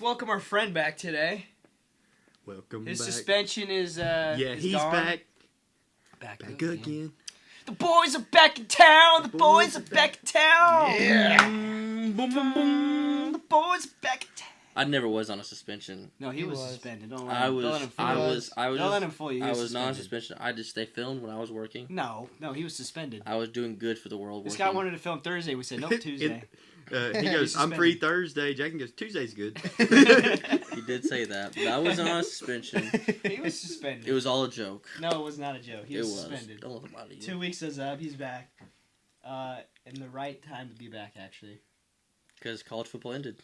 let's welcome our friend back today. Welcome His back. suspension is He's gone. back. Back again. The boys are back in town. The boys are back in town. Yeah. Boom, boom, boom. The boys are back in town. I never was on a suspension. No, he was suspended. Don't let I him, was. don't let him fool I you. was. Don't let him fool you. I was not on suspension. I just they filmed when I was working. No, he was suspended. I was doing good for the world. This working. guy wanted to film Thursday. We said nope, Tuesday. He goes, I'm free Thursday. Jack goes, Tuesday's good. He did say that, but I wasn't on a suspension. He was suspended. It was all a joke. No, it was not a joke. He was suspended. Don't let him lie to you. 2 weeks is up. He's back. And the right time to be back, actually. Because college football ended.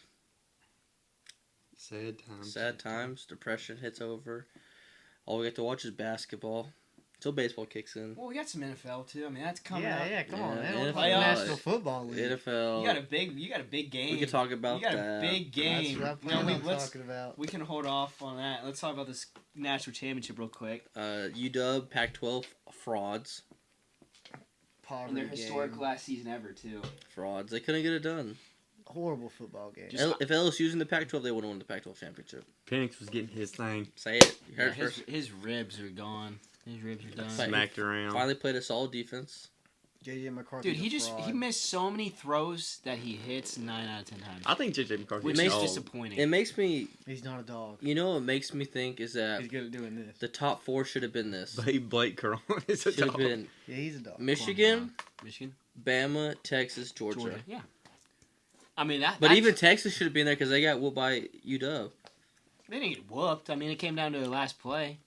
Sad times. Sad times. Depression hits over. All we get to watch is basketball. Until baseball kicks in. Well, we got some NFL too. I mean, that's coming up. Yeah, come on, man. NFL, We're National Football League. NFL. You got a big game. We could talk about that. You got a big game. That's what I'm talking about. We can hold off on that. Let's talk about this national championship real quick. UW, Pac-12 frauds. And their historic last season ever too. Frauds. They couldn't get it done. Horrible football game. If LSU's in the Pac-12, they would have won the Pac-12 championship. Penix was getting his thing. Say it. You heard it first. His ribs are gone. His ribs are done. Smacked around. Finally played a solid defense. JJ McCarthy. Dude, he missed so many throws that he hits 9 out of 10 times. I think JJ McCarthy Which is disappointing. It makes me... He's not a dog. You know what makes me think is that... He's good at doing this. The top 4 should have been this. Blake Curran is a Should have dog. been Yeah, he's a dog. Michigan, Michigan, Bama, Texas, Georgia. Yeah. I mean, But even Texas should have been there because they got whooped by UW. They didn't get whooped. I mean, it came down to the last play.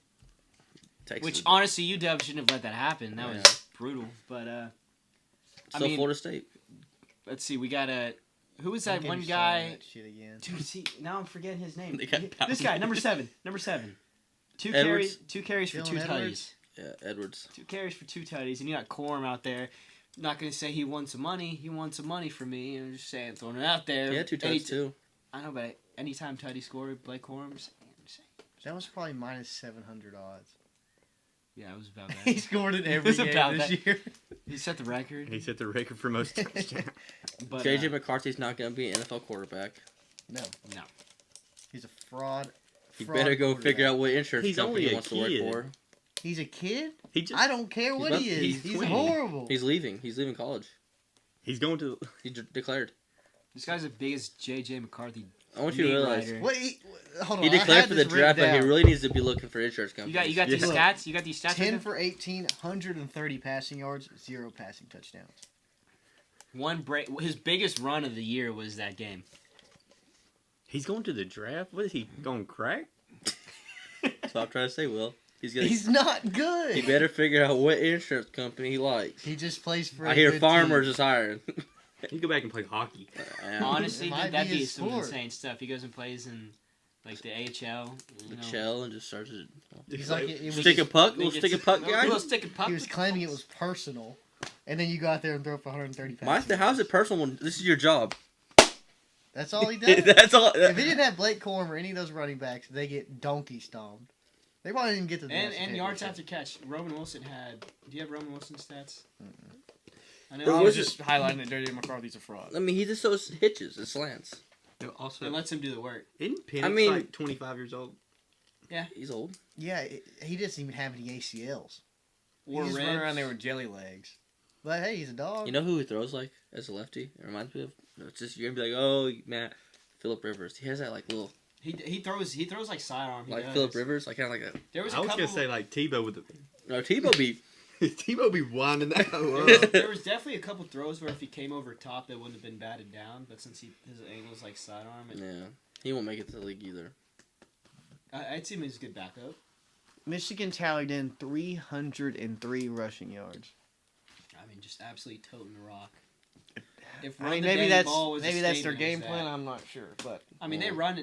Texas. Which, honestly, UW shouldn't have let that happen. That was brutal. But, Still Florida State. Let's see. We got a... Who was that one guy? That shit again. Dude, see, now I'm forgetting his name. got This guy, number 7. Two Edwards? carries for Dylan 2 Edwards? tutties. Yeah, Edwards. 2 carries for 2 tutties, and you got Corum out there. Not going to say he won some money. He won some money from me. I'm just saying, throwing it out there. He had 2 tutties, too. I know, but anytime tutty scored, Blake Corum's... That was probably minus 700 odds. Yeah, it was about He that. scored in every game this year. He set the record. He set the record for most touchdowns. But, J.J. McCarthy's not going to be an NFL quarterback. No. No. He's a fraud. He better go figure out what insurance He's company only he a wants to work kid. for. He's a kid? He just, I don't care what he is. He's 20. horrible. He's leaving. He's leaving college. he's going to... He declared. This guy's the biggest J.J. McCarthy. I want you to Knee realize... rider. Wait, hold on. He I declared had for the this draft, written but he down. really needs to be looking for insurance companies. You got these Yeah. stats? You got these stats? 10 right for 18, 130 passing yards, 0 passing touchdowns. there? One break. His biggest run of the year was that game. He's going to the draft? What is he, going crack? So I'm trying to say, Will. He's not good. He better figure out what insurance company he likes. He just plays for I a hear good Farmers team. is hiring. He go back and play hockey. Honestly, It might that'd be be his some sport. insane stuff. He goes and plays in, like, the AHL. The shell and just starts to He's like, it was, stick a puck. He Little gets- stick a puck guy. Little stick a puck. he was claiming it was personal, and then you go out there and throw for 130 My passing how's it yards. personal when this is your job? That's all he does. That's all. If he didn't have Blake Corum or any of those running backs, they get donkey stomped. They probably didn't get to the national And yards championship. after catch. Roman Wilson had... Do you have Roman Wilson's stats? I But know. was it- highlighting that J.J. McCarthy's a fraud. I mean, he just throws hitches and slants. Also, It lets him do the work. isn't Penix I mean- like 25 years old? He's old. Yeah, he doesn't even have any ACLs. Or He just run ribs. around there with jelly legs. But hey, he's a dog. You know who he throws like as a lefty? It reminds me of. It's just you're gonna be like, oh, Matt, Phillip Rivers. He has that like little He throws like sidearm. He like does. Phillip Rivers, like kind of like a. There was a I was couple. going to say like Tebow with the... No, Tebow be. Tebow be winding that hoe There up. there was definitely a couple throws where if he came over top, that wouldn't have been batted down. But since his angle's like sidearm, Yeah, he won't make it to the league either. I'd see him as a good backup. Michigan tallied in 303 rushing yards. I mean, just absolutely toting the rock. If I mean, run the maybe dang that's ball was a their statement, game it was plan. that. I'm not sure, but I mean, they ran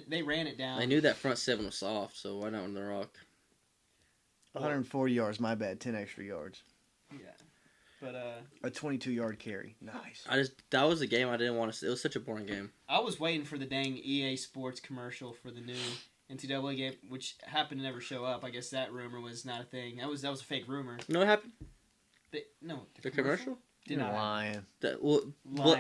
it down. They knew that front seven was soft, so why not run the rock? 140 yards. My bad. 10 extra yards. Yeah, but A 22-yard carry. Nice. That was a game I didn't want to see. It was such a boring game. I was waiting for the dang EA Sports commercial for the new NCAA game, which happened to never show up. I guess that rumor was not a thing. That was a fake rumor. You know what happened? No, The commercial? You're lying. Well,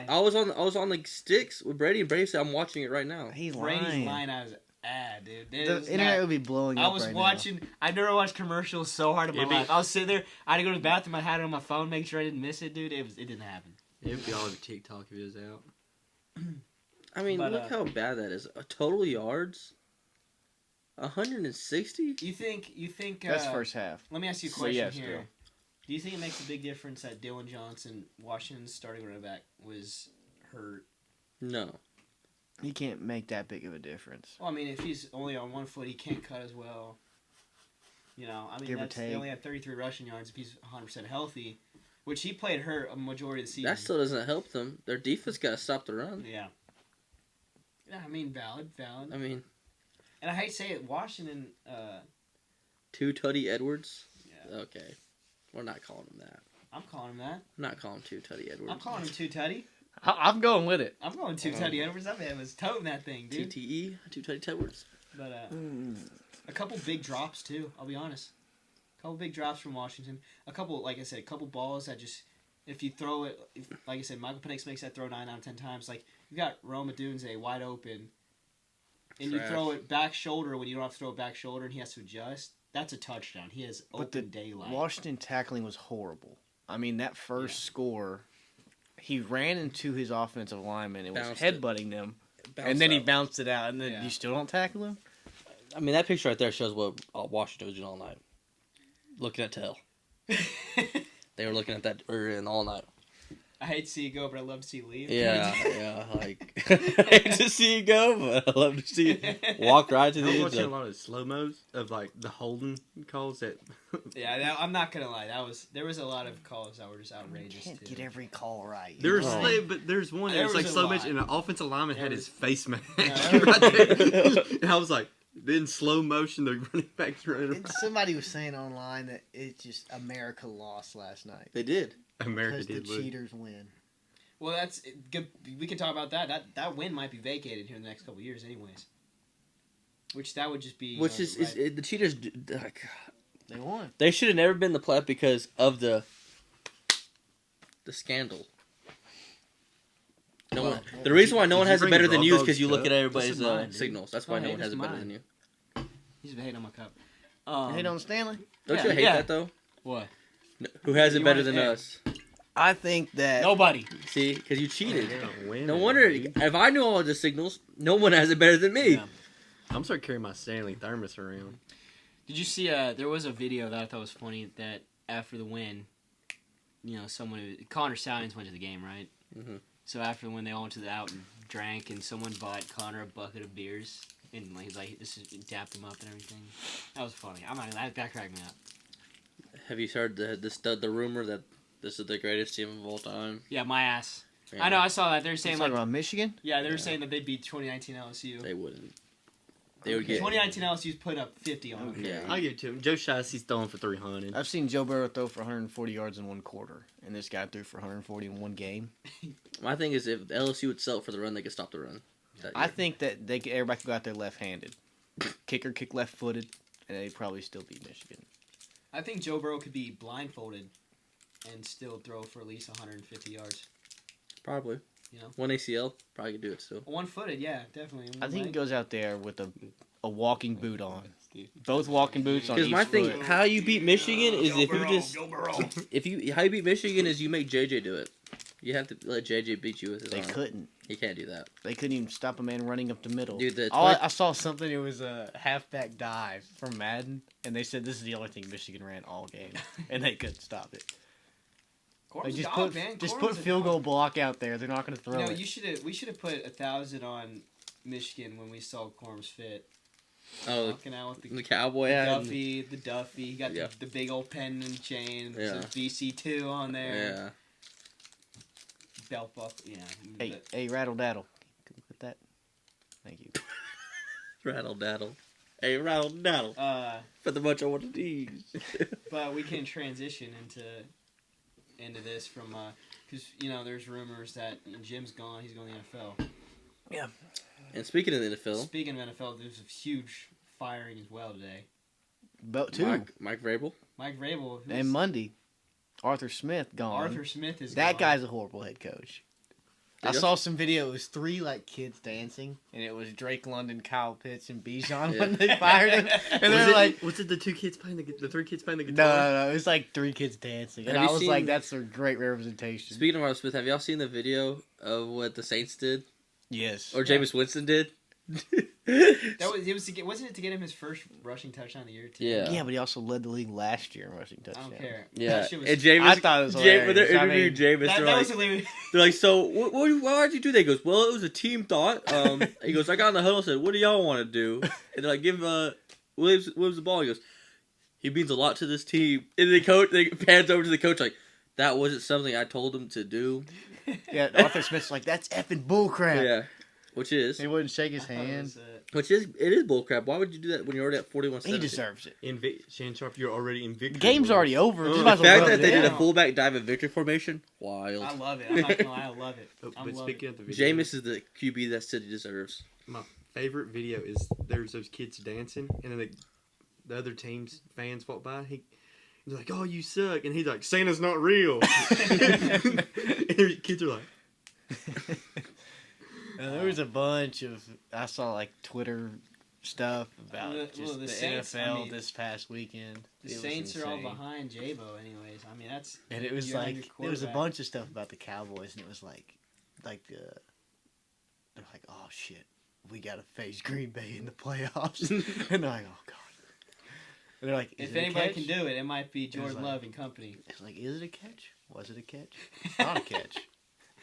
I was on like sticks with Brady, and Brady said I'm watching it right now. He's Brady's lying. lying out his ad, dude. The internet would be blowing I up was right watching. I've never watched commercials so hard in my It'd be- life. I was sitting there. I had to go to the bathroom. I had it on my phone, make sure I didn't miss it, dude. It didn't happen. It'd be all over TikTok if it was out. I mean, But, look how bad that is. Total yards, 160. You think? now. That's first half. Let me ask you a So, question yeah, here. still. Do you think it makes a big difference that Dylan Johnson, Washington's starting running back, was hurt? No, He can't make that big of a difference. Well, I mean, if he's only on one foot, he can't cut as well. You know, I mean, Give or they take. only had 33 rushing yards if he's 100% healthy, which he played hurt a majority of the season. that still doesn't help them. Their defense got to stop the run. Yeah. Yeah, I mean, valid. I mean, And I hate to say it, Washington, two Tutty Edwards. yeah, Okay, we're not calling him that. I'm calling him that. I'm not calling him two Tutty Edwards. I'm calling him Two Tutty. I'm going with it. I'm going Two Tutty Edwards. That man was toting that thing, dude. TTE, two Tutty Edwards. But a couple big drops too. I'll be honest. A couple big drops from Washington. A couple, like I said, a couple balls that just, if you throw it, like I said, Michael Penix makes that throw 9 out of 10 times. Like you got Roma Dunze wide open, and you Trash. throw it back shoulder when you don't have to throw it back shoulder, and he has to adjust. That's a touchdown. He has But the open daylight. Washington tackling was horrible. I mean, that first score, he ran into his offensive lineman and was Bounced it. headbutting them, Bounce and then he out. bounced it out, and then Yeah. you still don't tackle him? I mean, that picture right there shows what Washington was doing all night. Looking at tail. They were looking at that all night. I hate to see you go, but I love to see you leave. Yeah, like I hate to see you go, but I love to see you walk right to I the was end watching a zone. lot of slow mos of like the holding calls that. Yeah, I'm not gonna lie. There was a lot of calls that were just You outrageous can't too. get every call right. you There's know? but there's one There that was was like a slow lot. motion, and the offensive lineman There had was- his face mask Yeah. right there, and I was like, then slow motion, the running backs running And around. somebody was saying online that it's just America lost last night They did. America because the did lose. cheaters win. Well, that's good. We can talk about that. That win might be vacated here in the next couple of years, anyways. Which that would just be. Which is right. the cheaters. They won. They should have never been the playoff because of the scandal. No one. The reason why no one Did you has it bring better than you is Raw because you Dog's look at cup? everybody's This is mine, dude. signals. That's why Don't no hate, one this has is it better mine. than you. He's been hating on my cup. Hate on Stanley? Don't Yeah, you hate yeah. that though? What? Who has it You better want than it- us? I think that Nobody. See, because you cheated. They don't win No it, wonder. dude. If I knew all the signals, no one has it better than me. Yeah. I'm starting carrying my Stanley thermos around. Did you see? There was a video that I thought was funny that after the win, Connor Stallions went to the game, right? Mhm. So after the win, they all went to the out and drank, and someone bought Connor a bucket of beers, and he's like, this is dapped him up and everything. That was funny. I'm not that cracked me up. Have you heard the rumor that this is the greatest team of all time? Yeah, my ass. Yeah. I know. I saw that. They're You're saying talking like, about Michigan. yeah, they were Yeah. saying that they beat 2019 LSU. They wouldn't. They would get. 2019 LSU's put up 50 on them. Yeah. I'll give it to him. Joe Shiesty's throwing for 300. I've seen Joe Burrow throw for 140 yards in one quarter, and this guy threw for 140 in one game. My thing is, if LSU would sell it for the run, they could stop the run. that I year. think that everybody could go out there left-handed. Kicker kick left-footed, and they'd probably still beat Michigan. I think Joe Burrow could be blindfolded and still throw for at least 150 yards. Probably. You know? One ACL, probably could do it still. One-footed, yeah, definitely. I think he One leg. goes out there with a walking boot on. Both walking boots on Because each my thing, foot. how you beat Michigan is Joe if Burrow, you just Joe Burrow. how you beat Michigan is you make JJ do it. You have to let JJ beat you with his They arm. couldn't. He can't do that. They couldn't even stop a man running up the middle. Dude, the I saw something. It was a halfback dive from Madden, and they said this is the only thing Michigan ran all game, and they couldn't stop it. Corbin's Like, a dog, man. just Corbin's put a field dog. goal block out there. They're not going to throw No, it. we should have put 1,000 on Michigan when we saw Corm's fit. Oh, Walking out with the the cowboy hat. and- the Duffy. He got Yeah. the big old pen and chain. Yeah. Says BC2 on there. Yeah. Belt buckle. Yeah. Hey, rattle daddle. Can we put that? Thank you. Rattle daddle. Hey, rattle daddle. Put the bunch on one of these. But we can transition into this from because there's rumors that Jim's gone. He's going to the NFL. And speaking of the NFL, Speaking of NFL, there's a huge firing as well today. About two. Mike Vrabel. Mike Vrabel, who's, And Monday. Arthur Smith gone. Arthur Smith is That gone. guy's a horrible head coach. I Yeah. saw some video. It was 3 like kids dancing, and it was Drake London, Kyle Pitts, and Bijan Yeah. when they fired him. And they're was like, was it the 2 kids playing the 3 kids playing the no, guitar? no, no. It was like 3 kids dancing, and Have I you was seen- like, that's a great representation. Speaking of Arthur Smith, have y'all seen the video of what the Saints did Yes. or Jameis Winston did? Wasn't it to get him his first rushing touchdown of the year? Too? Yeah. Yeah, but he also led the league last year in rushing I touchdowns. don't care. Yeah, That shit was, and Jameis. I thought it was When hilarious. they're I interviewing mean, Jameis, that they're was like, hilarious. they're like, so why'd you do that? He goes, well, it was a team thought. He goes, I got in the huddle and said, what do y'all want to do? And they're like, give Williams the ball. He goes, he means a lot to this team. And they pans over to the coach like, that wasn't something I told him to do. Yeah, Arthur Smith's like, that's effing bullcrap. Yeah, which is He wouldn't shake his I thought it hand. was, it is bullcrap. Why would you do that when you're already at 41-17? He deserves it. Shannon Sharp, you're already in victory. The game's mode. already over. Oh. Just The might as The well fact rub that it they did a down. fullback dive in victory formation, wild. I love it. I'm not gonna lie, I love it. Oh, I but love speaking it. of the video, Jameis is the QB that City deserves. my favorite video is there's those kids dancing, and then the other team's fans walk by. He's like, "Oh, you suck," and he's like, "Santa's not real." And kids are like, There was a bunch of I saw like Twitter stuff about Well, just the the Saints, NFL I mean, this past weekend. The It was Saints are all insane. behind J-Bo, anyways. I mean, that's And it was you're on like your there was a quarterback. bunch of stuff about the Cowboys, and it was like they're like, oh shit, we gotta face Green Bay in the playoffs, and they're like, oh god. And they're like, is If it a anybody catch? can do it, it might be Jordan like- Love and company. It's like, is it a catch? Was it a catch? It's not a catch.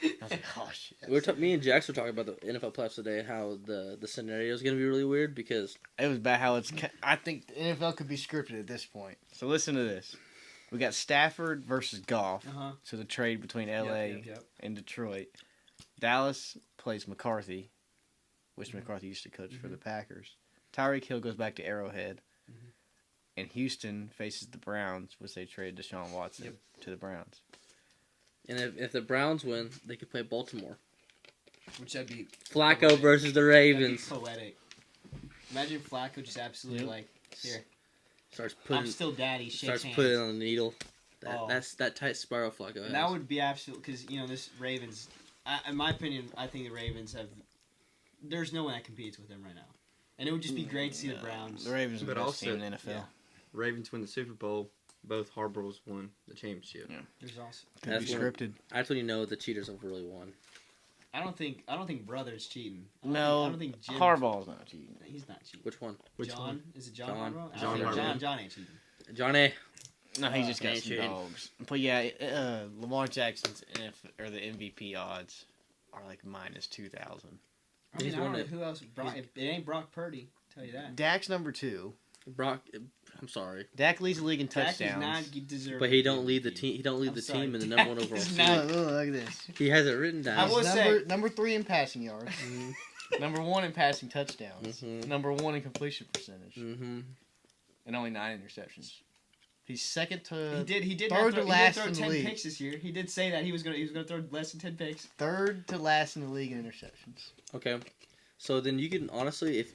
I was like, oh shit. Me and Jax were talking about the NFL playoffs today and how the scenario is going to be really weird because It was bad how it's. I think the NFL could be scripted at this point. So listen to this. We got Stafford versus Goff. Uh huh. So the trade between LA and Detroit. Dallas plays McCarthy, which McCarthy used to coach for the Packers. Tyreek Hill goes back to Arrowhead. And Houston faces the Browns, which they traded Deshaun Watson to the Browns. and if the Browns win, they could play Baltimore. Which that'd be Flacco versus the that'd be Ravens. poetic. Imagine Flacco just absolutely Yep. like, here, Starts I'm putting still daddy. Shakes starts hands. putting on the needle. Oh. That's that tight spiral Flacco has. And that would be absolute because this Ravens. In my opinion, I think the Ravens have. There's no one that competes with them right now, and it would just be great to see the Browns. The Ravens are the But best team also- in the NFL. yeah. Ravens win the Super Bowl. Both Harbaughs won the championship. There's also. Could That's be when- scripted. That's when you know the cheaters have really won. I don't think Brother's cheating. I No, don't think Jim. Harbaugh's not cheating. He's not cheating. Which one? Which John one? is it John? John. Harbaugh? I John don't think Harbaugh. John ain't cheating. Johnny. No, he just got ain't some cheating. dogs. But yeah, Lamar Jackson's or the MVP odds are like minus 2,000. I mean, He's I don't one know that- who else. It ain't Brock Purdy. Tell you that. Dak's number 2. Brock. I'm sorry, Dak leads the league in Dak does touchdowns. not deserve. but to he be don't lead the MVP. team. He don't lead I'm the sorry, team in the Dak number one overall is seed. not- Look at this. He has it written down. I will say- number 3 in passing yards. Number 1 in passing touchdowns. Mhm. Number 1 in completion percentage. Mm-hmm. And only 9 interceptions. He's second to He did third to throw, last he did in the throw 10 league. picks this year. He did say that he was gonna throw less than 10 picks. third to last in the league in interceptions. Okay, so then you can honestly, if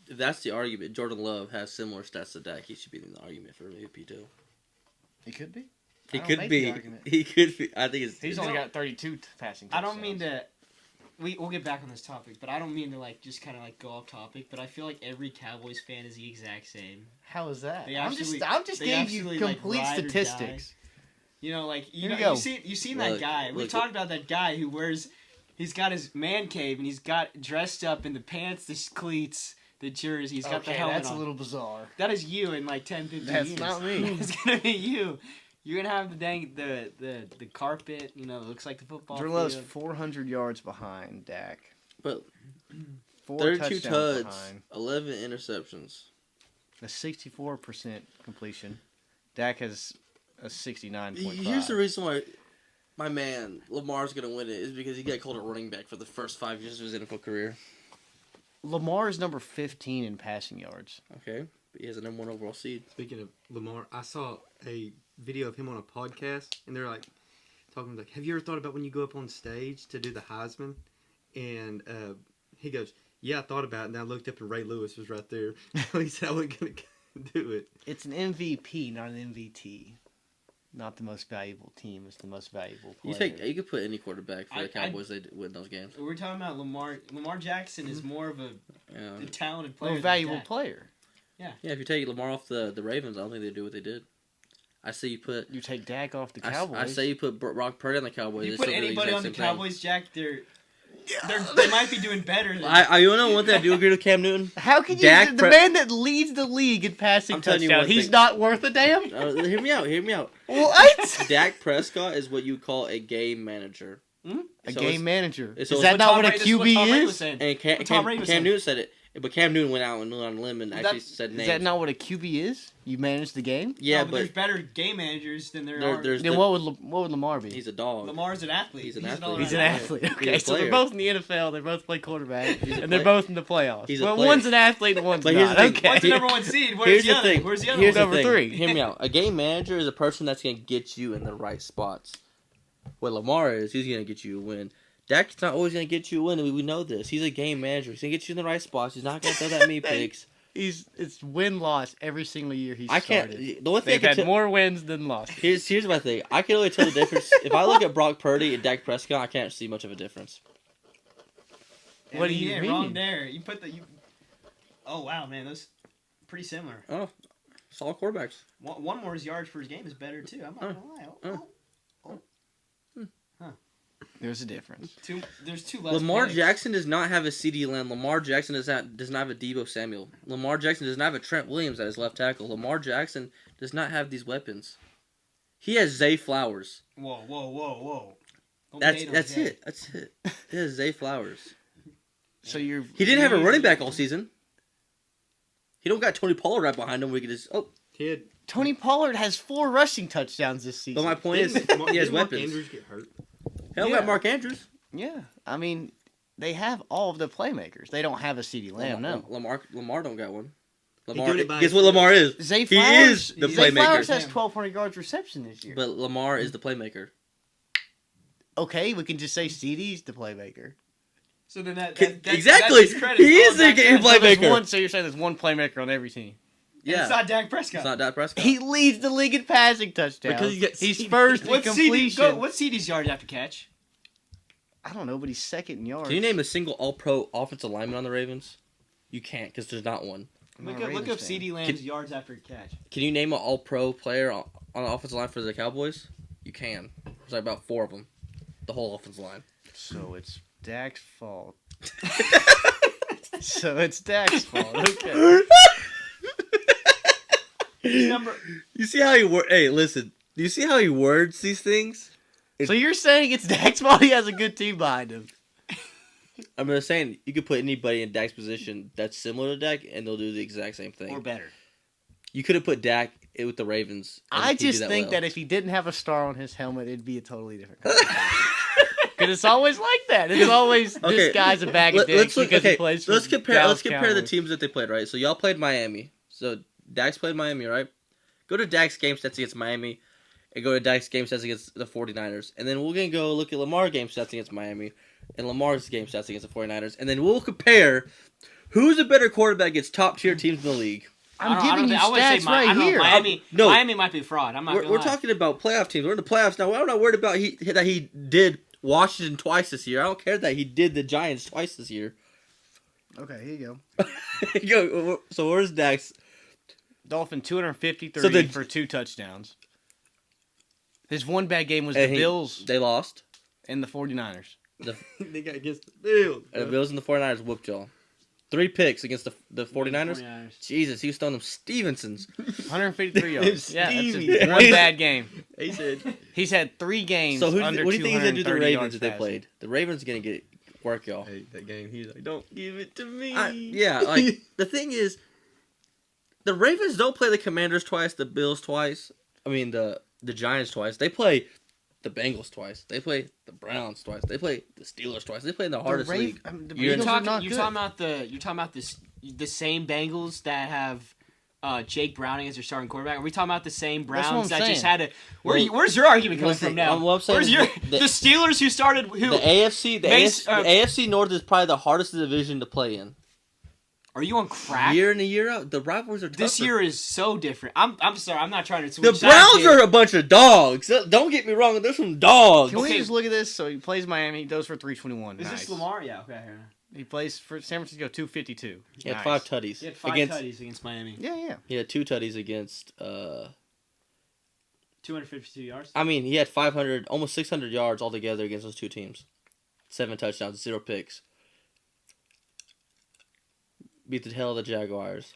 that's the argument, Jordan Love has similar stats to Dak. He should be in the argument for MVP too. He could be. He I don't could make be. the argument. He could be. I think it's. He's only got 32 passing I touchdowns. don't mean to. We'll get back on this topic, but I don't mean to just kind of go off topic. But I feel like every Cowboys fan is the exact same. How is that? They I'm just absolutely- they gave you absolutely, complete ride or die. statistics. You know, Here you we go. you've seen that Look, guy. We look. talked about that guy who wears. He's got his man cave and he's got dressed up in the pants, the cleats, the jersey. He's got the Okay, helmet that's on. a little bizarre. That is you in 10, 15 That's years. not me. It's gonna be you. You're gonna have the carpet. That looks like the football Drew Love's field. 400 yards behind Dak. But 4 32 touchdowns tuds, behind. 11 interceptions. A 64% completion. Dak has a 69.5. Here's the reason why my man Lamar's gonna win it is because he got called a running back for the first 5 years of his NFL career. Lamar is number 15 in passing yards. Okay, but he has a number 1 overall seed. Speaking of Lamar, I saw a video of him on a podcast, and they're like talking like, "Have you ever thought about when you go up on stage to do the Heisman?" And he goes, "Yeah, I thought about it." And I looked up, and Ray Lewis was right there. He said I wasn't gonna do it. It's an MVP, not an MVT. not the most valuable team. It's the most valuable player. You could put any quarterback for the Cowboys. They win those games. We're talking about Lamar. Lamar Jackson is more of a talented player. More valuable player. Yeah. Yeah, if you take Lamar off the Ravens, I don't think they do what they did. I say you put... You take Dak off the Cowboys. I say you put Brock Purdy on the Cowboys. You put anybody on the Cowboys, Jack, they might be doing better. You know one thing I do agree with Cam Newton? How can you... The man that leads the league in passing touchdowns, he's not worth a damn? Hear me out. What? Dak Prescott is what you would call a game manager. A game manager. Is that not what a QB is? And Cam Newton said it. But Cam Newton went out and on a limb and actually said names. Is that not what a QB is? You manage the game? Yeah, but there's better game managers than there are. Then what would Lamar be? He's a dog. Lamar's an athlete. He's an athlete. He's an athlete. Okay, so they're both in the NFL. They both play quarterback, and they're both in the playoffs. But one's an athlete and one's not. Okay. One's the number one seed. Where's the other? Where's the other? Here's number 3. Hear me out. A game manager is a person that's going to get you in the right spots. What Lamar is, he's going to get you a win. Dak's not always going to get you a win. We know this. He's a game manager. He's going to get you in the right spots. He's not going to throw that many picks. It's win-loss every single year he's started. The only thing They've had more wins than losses. Here's my thing. I can only tell the difference. If I look at Brock Purdy and Dak Prescott, I can't see much of a difference. What do you mean? Wrong there. You put the... Oh, wow, man. Those pretty similar. Oh, solid quarterbacks. One more yards per game is better, too. I'm not going to lie. There's a difference. There's 2 less Lamar picks. Jackson does not have a CeeDee Lamb. Lamar Jackson does not have a Deebo Samuel. Lamar Jackson does not have a Trent Williams at his left tackle. Lamar Jackson does not have these weapons. He has Zay Flowers. Whoa. That's it. He has Zay Flowers. So he didn't have a running back all season. He don't got Tony Pollard right behind him. We could just Tony Pollard has 4 rushing touchdowns this season. But my point is, he has weapons. Mark Andrews get hurt? Hell, got Mark Andrews. Yeah, I mean, they have all of the playmakers. They don't have a CeeDee Lamb, no. Lamar don't got one. Guess what Lamar is? Zay Flowers, he is the Zay playmaker. Flowers has 1,200 yards reception this year. But Lamar is the playmaker. Okay, we can just say CeeDee's the playmaker. So then exactly. He is the playmaker. So you're saying there's one playmaker on every team? Yeah. It's not Dak Prescott. It's not Dak Prescott. He leads the league in passing touchdowns. Because he's first in completion. What's CeeDee's yards after catch? I don't know, but he's second in yards. Can you name a single All-Pro offensive lineman on the Ravens? You can't, because there's not one. Look up CeeDee Lamb's yards after catch. Can you name an All-Pro player on the offensive line for the Cowboys? You can. There's like about 4 of them. The whole offensive line. So it's Dak's fault. Okay. You see how he Hey, listen. Do you see how he words these things? So you're saying it's Dak's fault he has a good team behind him? I'm just saying, you could put anybody in Dak's position that's similar to Dak, and they'll do the exact same thing. Or better. You could have put Dak with the Ravens. I just think that if he didn't have a star on his helmet, it'd be a totally different conversation. Because it's always like that. It's always, this guy's a bag of dicks because he plays for Let's compare Cowboys. the teams that they played, right? So y'all played Miami. So Dak's played Miami, right? Go to Dak's game stats against Miami, and go to Dak's game stats against the 49ers. And then we're going to go look at Lamar's game stats against Miami, and Lamar's game stats against the 49ers. And then we'll compare who's a better quarterback against top-tier teams in the league. I'm giving you stats right here. Miami might be fraud. We're talking about playoff teams. We're in the playoffs now. I'm not worried about that he did Washington twice this year. I don't care that he did the Giants twice this year. Okay, here you go. So where's Dak's? Dolphin 253 for 2 touchdowns. His one bad game was the Bills. They lost. And the 49ers. They got against the Bills. And the Bills and the 49ers whooped y'all. 3 picks against the 49ers. Jesus, he was throwing them Stevensons. 153 yards. Yeah, that's just one bad game. He said he's had 3 games. So under what do you think he's gonna do to the Ravens if they passing. played? The Ravens gonna get work y'all. Hey, that game, he's like, don't give it to me. The thing is, the Ravens don't play the Commanders twice, the Bills twice. I mean the Giants twice. They play the Bengals twice. They play the Browns twice. They play the Steelers twice. They play in the hardest league. You're talking about the same Bengals that have Jake Browning as their starting quarterback. Are we talking about the same Browns that just had a? Where's your argument coming from now? Where's the Steelers who started who? The AFC North is probably the hardest division to play in. Are you on crack? Year in and year out, the rivalries are tougher. This year is so different. I'm sorry. I'm not trying to switch The Browns sides are a bunch of dogs. Don't get me wrong. There's some dogs. Can we Okay. just look at this? So he plays Miami. He goes for 321. Is Nice. this Lamar? Yeah. Okay. He plays for San Francisco 252. He had Nice. 5 tutties. He had 5 tutties against Miami. Yeah. He had 2 tutties against. 252 yards. I mean, he had 500, almost 600 yards altogether against those 2 teams. 7 touchdowns, 0 picks. Beat the hell of the Jaguars.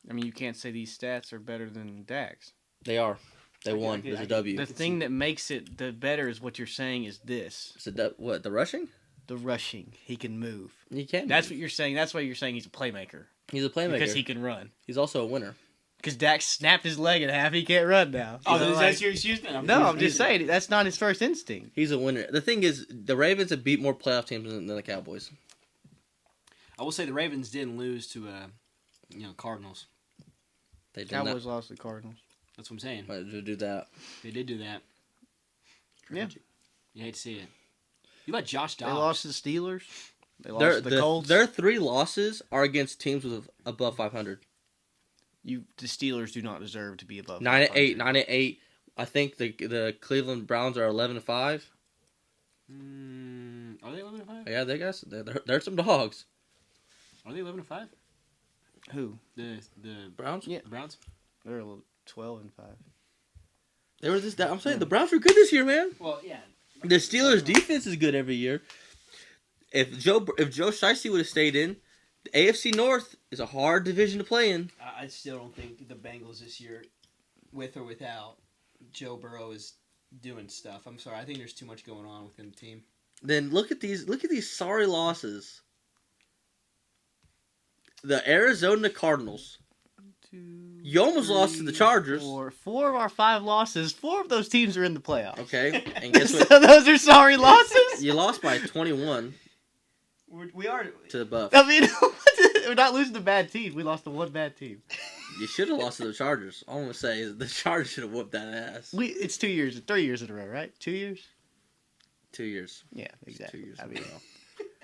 I mean, you can't say these stats are better than Dak's. They are. They Okay, won. okay, There's I a can- W. The thing that makes it the better is what you're saying is this. Is it what? The rushing? The rushing. He can move. He can. That's what you're saying. That's why you're saying he's a playmaker. He's a playmaker. Because he can run. He's also a winner. Because Dak snapped his leg in half. He can't run now. Oh, So, is like- that your excuse? Then? No, I'm just saying. That's not his first instinct. He's a winner. The thing is, the Ravens have beat more playoff teams than the Cowboys. I will say the Ravens didn't lose to, Cardinals. They did Cowboys lost to the Cardinals. That's what I'm saying. not do that. They did do that. Yeah. You hate to see it. You let Josh They Dobbs. lost to the Steelers. They lost to the Colts. Their 3 losses are against teams with above 500. The Steelers do not deserve to be above 9-8, 500. 9-8. I think the Cleveland Browns are 11-5. Are they 11-5? Yeah, they're some dogs. Are they 11-5? Who? The Browns. Yeah. Browns. They're 12-5. They were this. I'm saying the Browns were good this year, man. Well, yeah. The Steelers' defense is good every year. If Joe Shiesty would have stayed in, the AFC North is a hard division to play in. I still don't think the Bengals this year, with or without Joe Burrow, is doing stuff. I'm sorry. I think there's too much going on within the team. Then look at these sorry losses. The Arizona Cardinals. You almost lost to the Chargers. Four of our 5 losses, 4 of those teams are in the playoffs. Okay, and guess So what? those are sorry losses? You lost by 21 We are. to the Buffs. I mean, we're not losing to bad teams. We lost to one bad team. You should have lost to the Chargers. All I'm gonna say is the Chargers should have whooped that ass. It's 3 years in a row, right? 2 years? 2 years. Yeah, exactly. 2 years. I mean,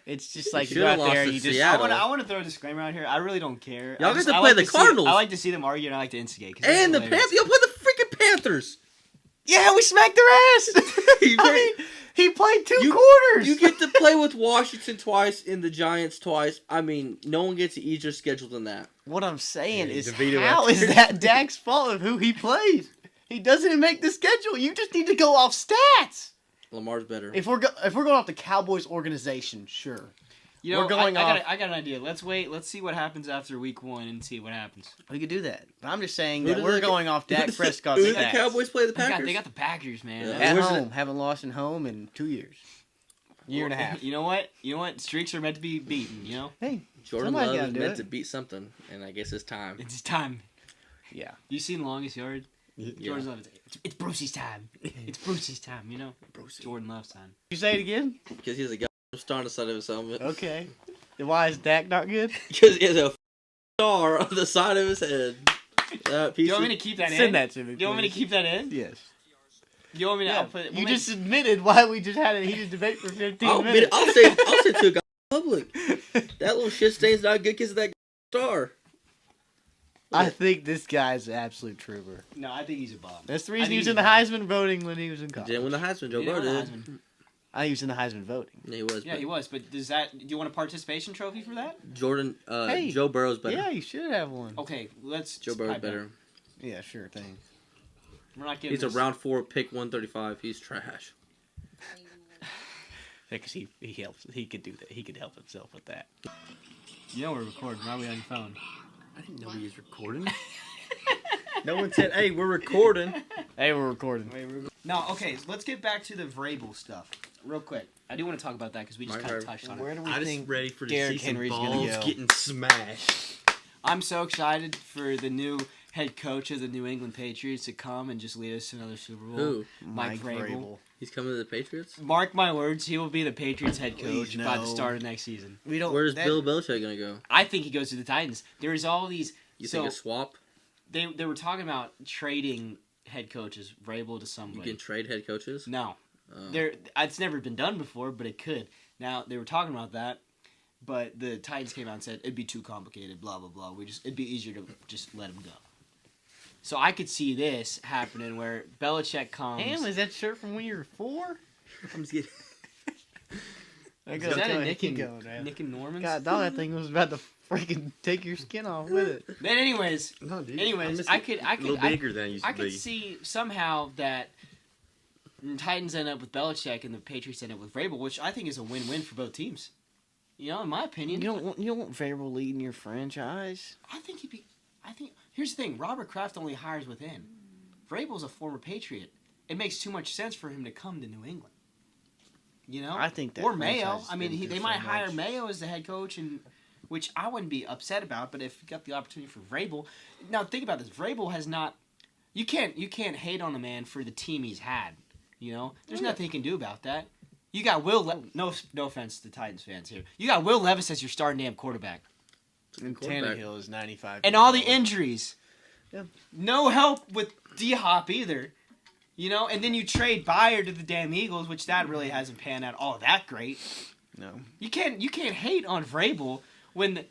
it's just like You you go should've out there lost and you to just. Seattle. I want to throw a disclaimer out here. I really don't care. Y'all I get to I play like the see Cardinals. I like to see them argue, and I like to instigate. 'Cause And the that's Panthers. hilarious. Y'all play the freaking Panthers. Yeah, we smacked their ass. You I mean, he played 2 You- quarters. You get to play with Washington twice and the Giants twice. I mean, no one gets an easier schedule than that. What I'm saying Yeah, is, DeVito how out is there. that Dak's fault of who he plays? He doesn't even make the schedule. You just need to go off stats. Lamar's better. If we're going off the Cowboys organization, sure. You know, We're going off. I got an idea. Let's wait. Let's see what happens after week 1 and see what happens. We could do that. But I'm just saying Who that do we're they- going off Dak Prescott's Who did the stats. Cowboys play the Packers? They got the Packers, man. Yeah. That's- At Where's home, haven't lost at home in 2 years. Year and a half. You know what? Streaks are meant to be beaten. You know, Hey, Jordan somebody Love gotta is do meant it. to beat something, and I guess it's time. it's time. yeah. You seen Longest Yard? Yeah. Jordan's Love. It's Brucey's time. It's Brucey's time. You know, Jordan Love's time. You say it again? Because he has a goddamn star on the side of his helmet. Okay. Then why is Dak not good? Because he has a star on the side of his head. That Do piece you want of- me to keep that in? Send that to me. You want me to please. keep that in? Yes. You want me to? Yeah, I'll put, you just admitted why we just had a heated debate for 15 I'll minutes. say to a guy in public. That little shit stain's not good because of that star. I think this guy's an absolute trooper. No, I think he's a bum. That's the I reason think he was he's in the a bum. Heisman voting when he was in He college. didn't win the Heisman. Joe He didn't Burrow win did. the Heisman. I think he was in the Heisman voting. Yeah, he was. Yeah, but he was. But do you want a participation trophy for that? Jordan, Hey. Joe Burrow's better. Yeah, you should have one. Okay, let's. Joe Burrow's pipe better. down. Yeah, sure thing. We're not getting. He's a this. round 4 pick 135. He's trash. Because he helps. He could do that. He could help himself with that. You know we're recording. Why are we on your phone? I didn't know he was recording. No one said, "Hey, we're recording." Hey, we're recording. No, okay. So let's get back to the Vrabel stuff real quick. I do want to talk about that because we just Mike kind of Vrabel. touched on it. Where do we I just think ready for to Derrick see some Henry's gonna balls go? getting smashed. I'm so excited for the new head coach of the New England Patriots to come and just lead us to another Super Bowl. Who? Mike Vrabel. He's coming to the Patriots? Mark my words, he will be the Patriots head Please, coach by the no. start of next season. We don't. Where's that- Bill Belichick going to go? I think he goes to the Titans. There's all these. You so think a swap? they were talking about trading head coaches, Vrabel to You somebody. can trade head coaches? No, Oh. it's never been done before, but it could. Now they were talking about that, But the Titans came out and said it'd be too complicated, blah blah blah. It'd be easier to just let him go. So I could see this happening where Belichick comes. Damn, is that shirt from when you were 4? I'm just kidding. Is that a Nick and Norman's? God, dog, that thing was about to freaking take your skin off with it. Then anyways, No, dude. I a could little bigger than it used I to be. could see somehow that the Titans end up with Belichick and the Patriots end up with Vrabel, which I think is a win-win for both teams. You know, in my opinion, You don't want Vrabel leading your franchise. I think here's the thing: Robert Kraft only hires within. Vrabel's a former Patriot. It makes too much sense for him to come to New England. You know, I think that or Mayo. franchise I mean, didn't do they so might hire much. Mayo as the head coach, and which I wouldn't be upset about. But if you got the opportunity for Vrabel, now think about this: Vrabel has not. You can't hate on a man for the team he's had. You know, there's nothing he can do about that. You got no offense to Titans fans here. You got Will Levis as your starting damn quarterback, And Tannehill is 95. and all the injuries. Yeah. No help with D-Hop either. You know, and then you trade Bayer to the damn Eagles, which that really hasn't panned out all that great. No. You can't hate on Vrabel when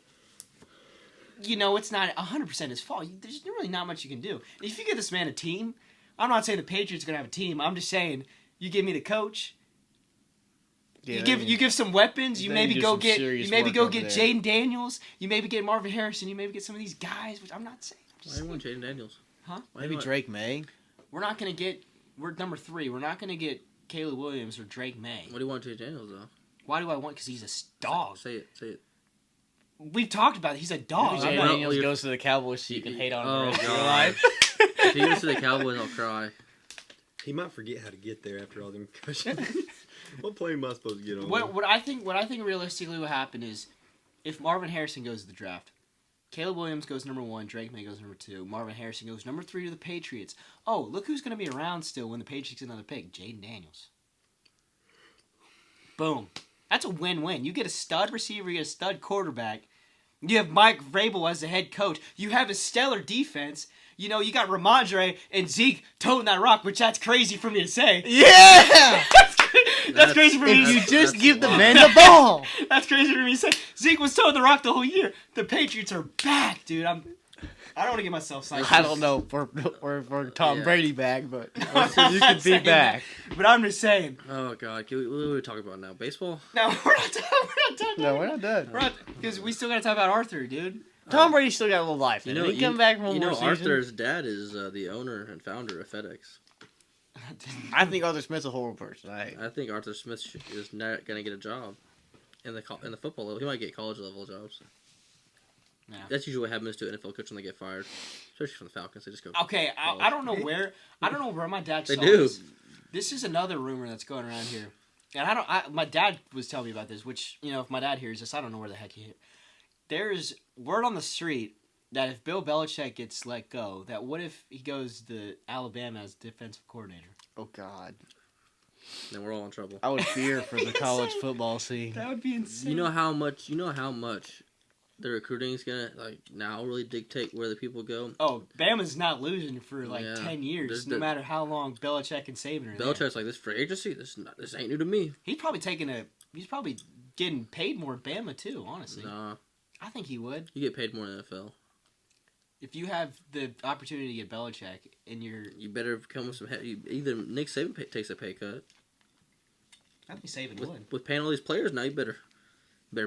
it's not 100% his fault. There's really not much you can do. If you give this man a team, I'm not saying the Patriots are gonna have a team. I'm just saying you give me the coach. Yeah, you give some weapons. You they maybe do go some get serious work over there. Jaden Daniels. You maybe get Marvin Harrison. You maybe get some of these guys, which I'm not saying. I'm just Why do you saying. want Jaden Daniels? Huh? Why Maybe not? Drake May. We're number 3. We're not gonna get Caleb Williams or Drake May. What do you want Jaden Daniels though? Why do I want? Because he's a dog. Say it. We've talked about it. He's a dog. Maybe Jaden not- Daniels you're- goes to the Cowboys so you can hate on him the Oh, rest of your God. life. If he goes to the Cowboys, I'll cry. He might forget how to get there after all them concussions. What plane am I supposed to get on? What I think realistically will happen is if Marvin Harrison goes to the draft, Caleb Williams goes number 1, Drake May goes number 2, Marvin Harrison goes number 3 to the Patriots. Oh, look who's going to be around still when the Patriots get another pick, Jaden Daniels. Boom. That's a win-win. You get a stud receiver, you get a stud quarterback. You have Mike Vrabel as the head coach. You have a stellar defense. You know, you got Ramondre and Zeke toting that rock, which that's crazy for me to say. Yeah! That's crazy for me to If you say. just That's give the wild. man the ball. That's crazy for me to say. Zeke was toting the rock the whole year. The Patriots are back, dude. I don't want to get myself psyched. I don't know for Tom Yeah. Brady back, but I'm you not could be saying back. that, but I'm just saying. Oh God, what are we talking about now? Baseball? No, we're not done. No, we're not done. Because we still got to talk about Arthur, dude. Tom Brady still got a little life. You in know, him. He come back from one you more know, season. Arthur's dad is the owner and founder of FedEx. I think Arthur Smith's a horrible person. I think Arthur Smith is not going to get a job in the football level. He might get college level jobs. Yeah. That's usually what happens to an NFL coach when they get fired, especially from the Falcons. They just go. Okay, I don't know where. I don't know where my dad They saw do. this. This is another rumor that's going around here, and my dad was telling me about this. Which if my dad hears this, I don't know where the heck he. There's word on the street that if Bill Belichick gets let go, that what if he goes to Alabama as defensive coordinator? Oh God, Then we're all in trouble. I would fear for the college football scene. That would be insane. You know how much the recruiting is gonna now really dictate where the people go. Oh, Bama's not losing for 10 years, There's no matter how long Belichick and Saban are there. Belichick's like, this free agency. This ain't new to me. He's probably getting paid more at Bama too. Honestly, Nah, I think he would. you get paid more in the NFL. If you have the opportunity to get Belichick and You better come with some. Either Nick Saban takes a pay cut. I think Saban would. With paying all these players now, you better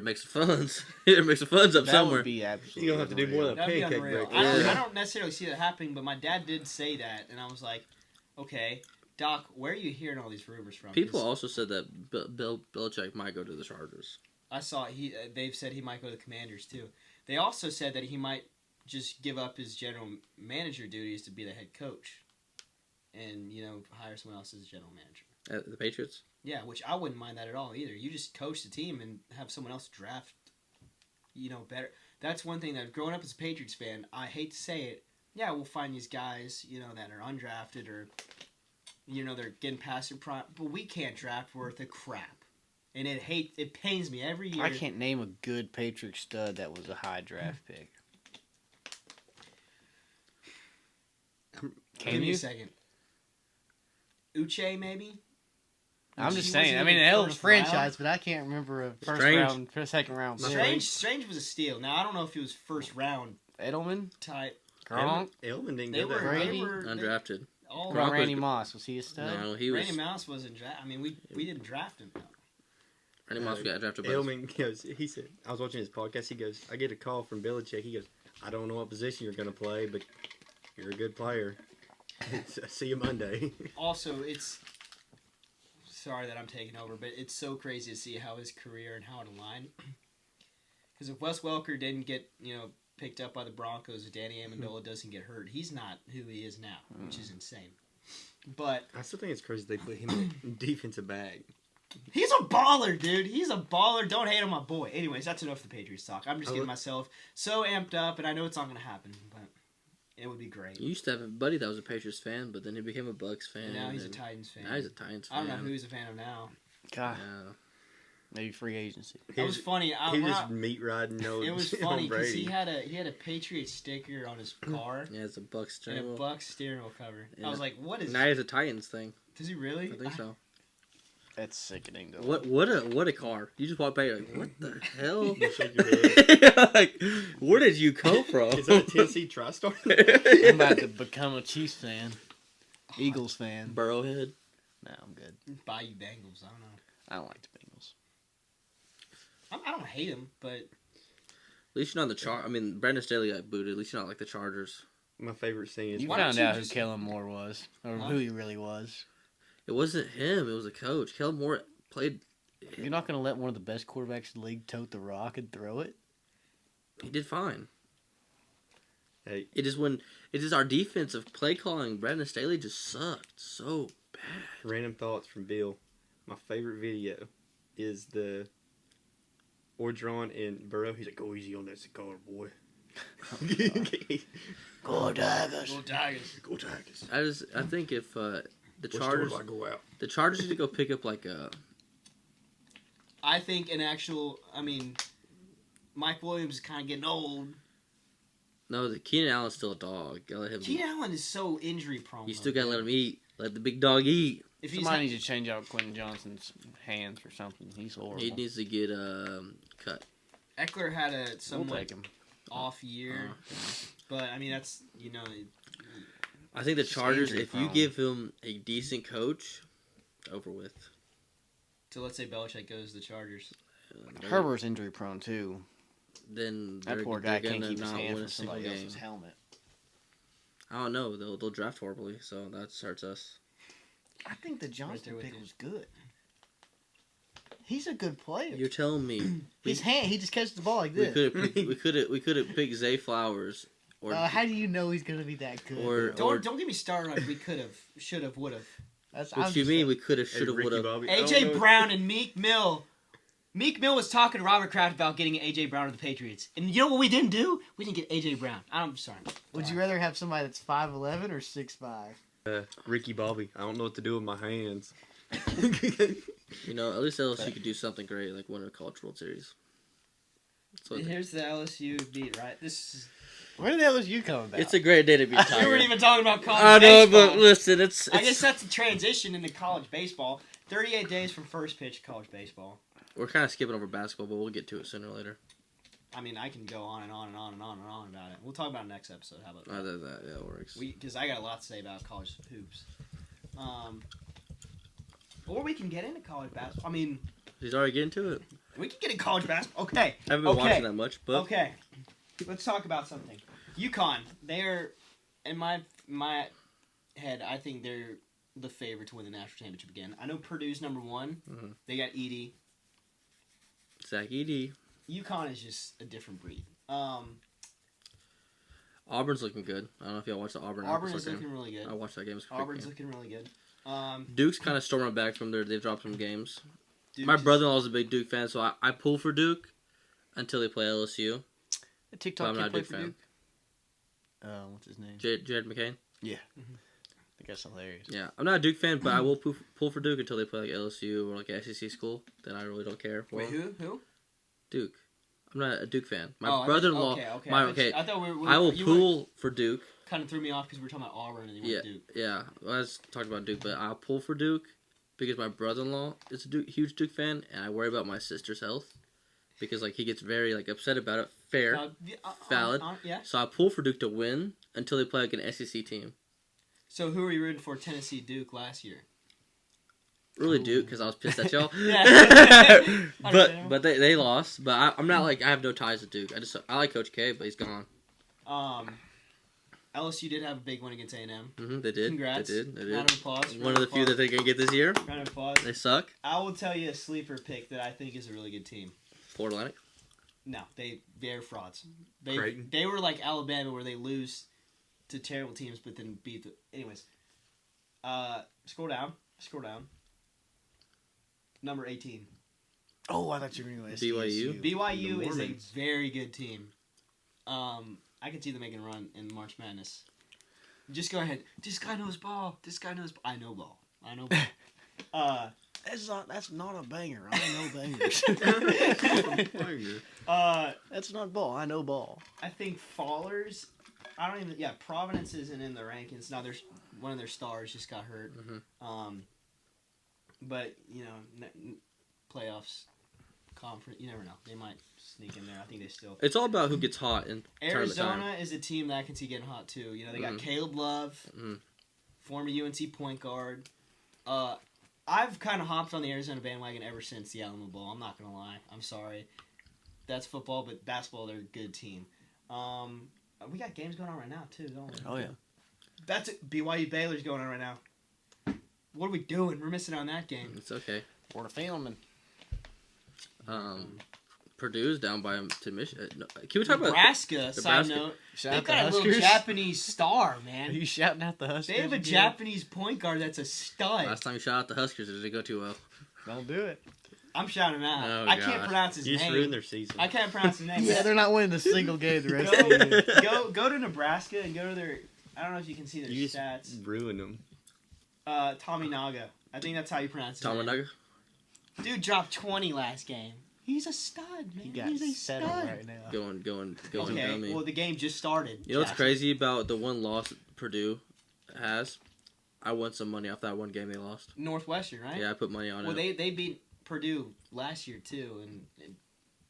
make some funds. You better make some funds up That somewhere. would be absolutely. You're gonna have to do more unreal. than That'd be pancake unreal. break. I don't necessarily see that happening, but my dad did say that, and I was like, okay, Doc, where are you hearing all these rumors from? People 'Cause also said that Bill Belichick might go to the Chargers. I saw they've said he might go to the Commanders too. They also said that he might just give up his general manager duties to be the head coach, and hire someone else as general manager. The Patriots. Yeah, which I wouldn't mind that at all either. You just coach the team and have someone else draft, better. That's one thing that growing up as a Patriots fan, I hate to say it. Yeah, we'll find these guys, that are undrafted or, they're getting past their prime, but we can't draft worth a crap. And it pains me every year. I can't name a good Patriot stud that was a high draft pick. Give me a second. Uche, maybe? I'm just She saying. wasn't I mean, even hell of a first franchise, but I can't remember a first Strange. round, second round. pick. Strange was a steal. Now I don't know if he was first round Edelman, type. Gronk, Elman didn't They go were, that high. they Brady? were Undrafted. all what about Gronk Randy was- Moss? Was he a stud? No, he was. Randy Mouse wasn't drafted. I mean, we didn't draft him. Randy Moss got drafted by. Elman goes, he said, I was watching his podcast, he goes, I get a call from Belichick, he goes, I don't know what position you're going to play, but you're a good player. See you Monday. Also, it's sorry that I'm taking over, but it's so crazy to see how his career and how it aligned. Because if Wes Welker didn't get picked up by the Broncos, if Danny Amendola doesn't get hurt, he's not who he is now, which is insane. But I still think it's crazy they put him in defensive back. he's a baller, dude. He's a baller. Don't hate on my boy. Anyways, that's enough for the Patriots talk. I'm just getting myself so amped up, and I know it's not going to happen, but it would be great. You used to have a buddy that was a Patriots fan, but then he became a Bucks fan. And now he's a and Titans fan. Now he's a Titans fan. I don't know who he's a fan of now. God, Yeah. maybe free agency. That was funny. He was just meat riding It was on funny because Brady. he had a Patriots sticker on his car Yeah, it's a Bucks and a steering wheel. Bucks steering wheel cover. Yeah. I was like, "What is? Now he's a Titans thing. Does he really?" I think so. That's sickening, though. What a car! You just walk by, you're like, what the hell? You shake your head. Like, where did you come from? Is that a Tennessee TriStar? I'm about to become a Chiefs fan, Eagles fan. Burrowhead. No, I'm good. Bayou Bengals. I don't know. I don't like the Bengals. I don't hate him, but At least you're not the I mean, Brandon Staley got booted. At least you're not like the Chargers. My favorite scene is You Why found don't you out who just- Kellen Moore was, or Huh? who he really was. It wasn't him. It was a coach. Kellen Moore played. You're not going to let one of the best quarterbacks in the league tote the rock and throw it? He did fine. Hey, It is our defensive play calling. Brandon Staley just sucked so bad. random thoughts from Bill. My favorite video is the Orgeron and Burrow. He's like, go easy on that cigar, boy. Go Tigers! go Tigers. Go Tigers. I think if the What Chargers, stores I go out? the Chargers need to go pick up like a. I think Mike Williams is kind of getting old. No, the Keenan Allen's still a dog. Gotta let him. Keenan Allen is so injury prone. You still gotta let him eat. Let the big dog eat. If he's Somebody needs to change out Quentin Johnson's hands or something. He's horrible. He needs to get cut. Eckler had a We'll somewhat take him. off year, but I mean that's I think the Just Chargers, injury if you prone. give him a decent coach, over with. So let's say Belichick goes to the Chargers. Herbert's injury prone, too. Then That poor guy can't gonna keep his not hand win from a single somebody game. else's helmet. I don't know. They'll draft horribly, so that hurts us. I think the Right Johnson there with pick you. was good. He's a good player. You're telling me His hand, he just catches the ball like we this. could have picked Zay Flowers or How do you know he's gonna be that good? Or- Don't get me started on we could have, should have, would have. That's, what you mean we could have, should have, would have. AJ Brown and Meek Mill. Meek Mill was talking to Robert Kraft about getting AJ Brown to the Patriots, and you know what we didn't do? We didn't get AJ Brown. I'm sorry. Would you rather have somebody that's 5'11" or 6'5"? Ricky Bobby. I don't know what to do with my hands. You know, at least LSU could do something great, like win a College World Series. So Here's the LSU beat, right? This is. Where the hell is you coming back? it's a great day to be We tired. weren't even talking about college I know, baseball. but listen, it's I guess that's a transition into college baseball. 38 days from first pitch of college baseball. we're kind of skipping over basketball, but we'll get to it sooner or later. I mean, I can go on and on and on and on and on about it. We'll talk about it next episode. How about that? Other than that, yeah, it works. Because I got a lot to say about college hoops. Or we can get into college basketball. I mean, He's already getting to it. we can get into college basketball. Okay. I haven't been Okay. watching that much, but Okay. Let's talk about something. UConn, they're, in my head, I think they're the favorite to win the national championship again. I know Purdue's number one. Mhm. They got Edie. Zach Edey. UConn is just a different breed. Auburn's looking good. I don't know if y'all watched the Auburn. Auburn is game. looking really good. I watched that game. It was a quick Auburn's game. looking really good. Duke's kind of storming back from there. They've dropped some games. Duke My is- brother-in-law is a big Duke fan, so I pull for Duke until they play LSU. The But TikTok I'm kid not a play Duke for fan. Duke? What's his name? Jared McCain. I think that's hilarious. Yeah, I'm not a Duke fan, but I will pull for Duke until they play like LSU or like an SEC school. Then I really don't care for Wait, them. who? Duke. I'm not a Duke fan. My Oh, I thought- brother-in-law. Okay. I thought I will pull for Duke. Kind of threw me off because we were talking about Auburn and you went Duke. Yeah. Well, I was talking about Duke, but I'll pull for Duke because my brother-in-law is a huge Duke fan, and I worry about my sister's health because like he gets very like upset about it. Fair, valid. Yeah. So I pull for Duke to win until they play like an SEC team. So who were you rooting for? Tennessee Duke last year. Really Duke because I was pissed at y'all. Yeah. but they lost. But I'm not like I have no ties to Duke. I like Coach K, but he's gone. LSU did have a big win against A&M. Mm-hmm, they did. Congrats. They did. Round of applause. One of the few that they can get this year. Round of applause. They suck. I will tell you a sleeper pick that I think is a really good team. Florida Atlantic. No, they're frauds. Creighton. They were like Alabama where they lose to terrible teams but then beat the... Anyways. Scroll down. Number 18. Oh, I thought you were going to BYU? BYU is a Mormons. very good team. I could see them making a run in March Madness. Just go ahead. This guy knows ball. I know ball. That's not a banger. I know bangers. That's not ball. I know ball. I think Fallers. Providence isn't in the rankings. Now there's one of their stars just got hurt. Mm-hmm. But playoffs, conference, you never know. They might sneak in there. I think they still. It's all about who gets hot in tournament time. Arizona is a team that I can see getting hot too. They got Caleb Love, former UNC point guard. I've kind of hopped on the Arizona bandwagon ever since the Alamo Bowl. I'm not gonna lie. I'm sorry. That's football, but basketball, they're a good team. We got games going on right now too, don't we? Oh yeah. That's it. BYU Baylor's going on right now. What are we doing? We're missing on that game. It's okay. We're filming. Purdue's down by to Michigan. No, can we talk Nebraska? Side Nebraska? note, Shout they've out the got a little Huskers. Japanese star, Are man. you shouting out the Huskers? They have a again? Japanese point guard that's a stud. Last time you shot out the Huskers, it didn't go too well. Don't do it. I'm shouting him out. Oh, I can't gosh. pronounce his You just name. ruined their season. I can't pronounce his name. Yeah, they're not winning a single game the rest of the year. go to Nebraska and go to their. I don't know if you can see their You stats. just ruined them. Tommy Naga. I think that's how you pronounce his name. Tamanaga? Dude dropped 20 last game. He's a stud, man. He got He's a settled stud. right now. Going Okay, dummy. well the game just started. You know what's Jackson. crazy about the one loss Purdue has? I won some money off that one game they lost. Northwestern, right? Yeah, I put money on Well, it. they beat Purdue last year too, and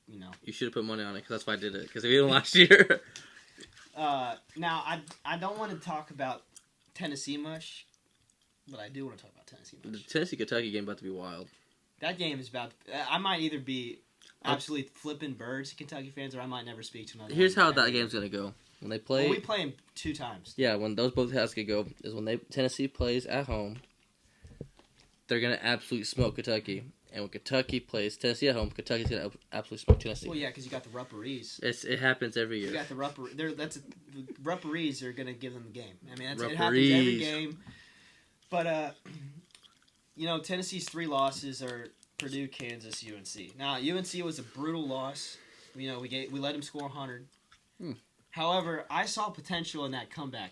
You should have put money on it because that's why I did it. Because they beat them last year. Now I don't want to talk about Tennessee much, but I do want to talk about Tennessee The much. Tennessee-Kentucky game about to be wild. That game is about. I might either be absolutely flipping birds to Kentucky fans, or I might never speak to another. Here's one. how that game's going to go. When they play... Well, we play them 2 times. Yeah, when those both has to go is when Tennessee plays at home. They're gonna absolutely smoke Kentucky, and when Kentucky plays Tennessee at home, Kentucky's gonna absolutely smoke Tennessee. Well, yeah, because you got the referees. It happens every You year. got the the referees are gonna give them the game. I mean, it happens Referees. every game. But Tennessee's 3 losses are Purdue, Kansas, UNC. Now UNC was a brutal loss. We let them score 100. However, I saw potential in that comeback.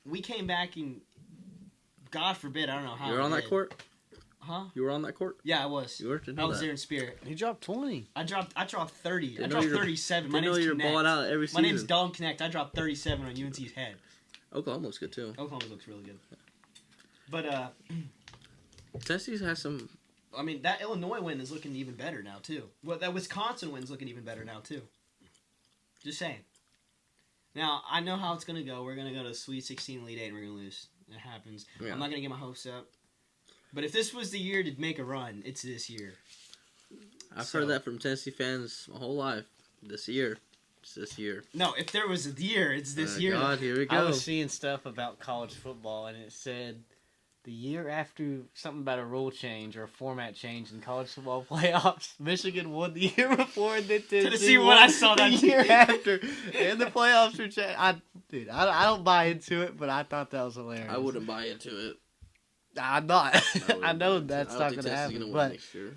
We came back and, God forbid, I don't know how. You were on that court? Huh? You were on that court? Yeah, I was. You were? Didn't I know was that. there in spirit. He dropped 20. I dropped 30. Didn't I know dropped you were- 37. My Didn't know name's you were Connect. balling out every My season. name's Dom Connect. I dropped 37 on UNC's head. Oklahoma looks good too. Oklahoma looks really good. But Tennessee has some. I mean, that Illinois win is looking even better now too. Well, that Wisconsin win's looking even better now too. Just saying. Now I know how it's gonna go. We're gonna go to Sweet 16, Elite 8, and we're gonna lose. It happens. Yeah. I'm not gonna get my hopes up. But if this was the year to make a run, it's this year. I've heard that from Tennessee fans my whole life. This year, it's this year. No, if there was a year, it's this year. God, here we I go. was seeing stuff about college football, and it said the year after something about a rule change or a format change in college football playoffs, Michigan won the year before, and then Tennessee won. won I saw that the too. year after, and the playoffs were changed. I don't buy into it, but I thought that was hilarious. I wouldn't buy into it. I'm not. wouldn't I know buy into it. that's I don't not think going to Tennessee's happen, gonna win but next year.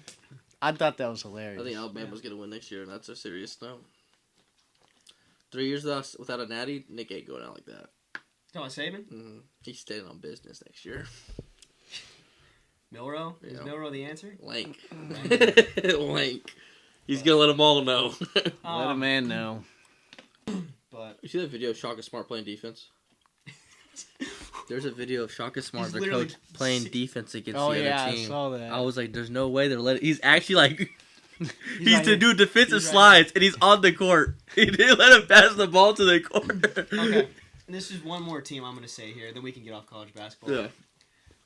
I thought that was hilarious. I think Alabama's gonna win next year, and that's a serious note. 3 years without a natty, Nick ain't going out like that. Come on, Saban? Mm-hmm. He's staying on business next year. Milrow? Is Yeah. Milrow the answer? Lank. Lank. He's gonna let them all know. Let a man know. But You see that video of Shaka Smart playing defense? There's a video of Shaka Smart, He's their literally coach, playing defense against Oh the yeah, other I team. saw that. I was like, there's no way they're letting. He's actually like. He's right to here. do defensive He's right slides, and he's on the court. He didn't let him pass the ball to the corner. Okay. This is one more team I'm going to say here, then we can get off college basketball. Yeah.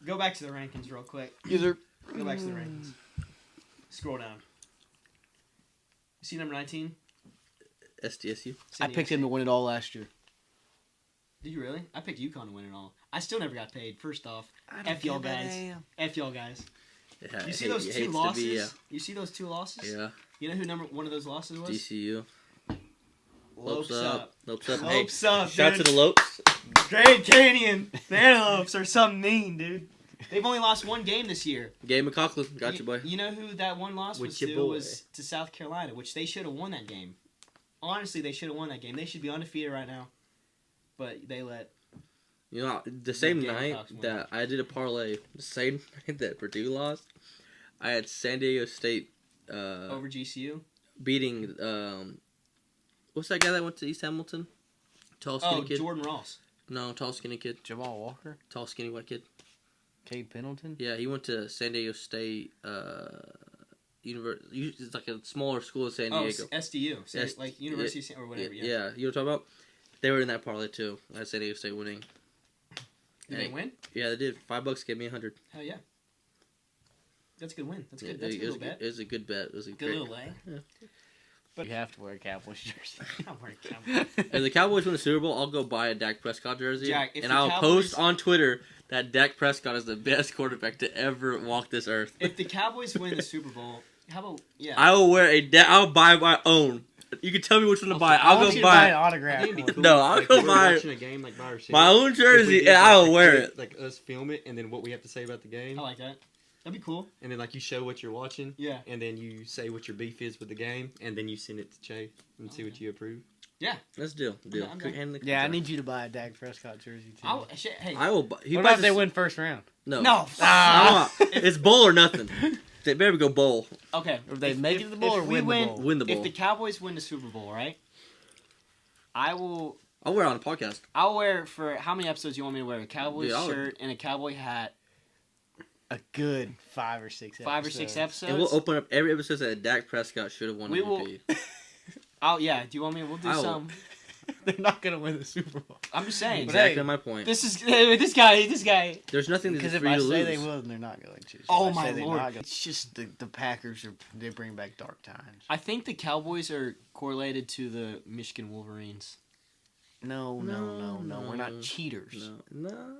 Go back to the rankings real quick. User. Go back to the rankings. Scroll down. You see number 19? SDSU. I picked him to win it all last year. Did you really? I picked UConn to win it all. I still never got paid. First off, F y'all guys. F y'all guys. Yeah, You see those two losses? You see those two losses? Yeah. You know who one of those losses was? DCU. Lopes up. Lopes up. Lopes up, Shout dude. to the Lopes. Great Canyon. The Antelopes are something mean, dude. They've only lost one game this year. Gabe McCoughlin. Got you, boy. You know who that one loss With was your to? boy. Was to South Carolina, which they should have won that game. Honestly, they should have won that game. They should be undefeated right now. But they let... You know, the same Gabe night McCollum. that I did a parlay, the same night that Purdue lost, I had San Diego State over GCU? beating, what's that guy that went to East Hamilton? Tall, skinny kid? Jordan Ross. No, tall, skinny kid. Jamal Walker, Tall, skinny white kid. Cade Pendleton. Yeah, he went to San Diego State University. It's like a smaller school in San Diego. SDU. S- like University or whatever. Yeah. Yeah, you know what I'm talking about? They were in that parlay too. I had San Diego State winning. Did they win? Yeah, they did. $5 gave me 100. Hell yeah. That's a good win. That's good. Yeah, That's a good it was little bet. It was a good bet. It was a Good great. little lay. But you have to wear a Cowboys jersey. I'm wearing Cowboys. If the Cowboys win the Super Bowl, I'll go buy a Dak Prescott jersey, Jack, if and the I'll Cowboys- post on Twitter that Dak Prescott is the best quarterback to ever walk this earth. If the Cowboys win the Super Bowl, how about I will wear I'll buy my own. You can tell me which one to buy. I I'll want go you to buy an buy autograph. It'd be cool. No, I'll Like, go we're buy watching a game like by ourselves. my own If we jersey, did, and I will like, wear clip, it. Like us film it, and then what we have to say about the game, I like that. That'd be cool. and then like you show what you're watching, Yeah. and then you say what your beef is with the game, and then you send it to Che and see what you approve. Let's deal. I'm down. Hand the Yeah, I contract. need you to buy a Dak Prescott jersey too. Hey. I will buy. He What buys about if they this- win first round? No. No. I want- it's bowl or nothing. They better go bowl. Okay. Or they make it to the bowl or we win the bowl? Win the bowl. If the Cowboys win the Super Bowl, right? I'll I'll wear it on a podcast. wear for how many episodes you want me to wear? A Cowboys Dude, I'll- shirt and a cowboy hat. A good 5 or 6 episodes. 5 or 6 episodes. And we'll open up every episode that Dak Prescott should have won We will- MVP. Yeah. Do you want me? We'll do I will. some. They're not going to win the Super Bowl. I'm just saying. But Exactly hey, my point. This guy. There's nothing Because for if you I to say lose. they will, then they're not going to. So Oh, if I my say they're Lord. not gonna- It's just the Packers, they bring back dark times. I think the Cowboys are correlated to the Michigan Wolverines. No. We're not cheaters. No.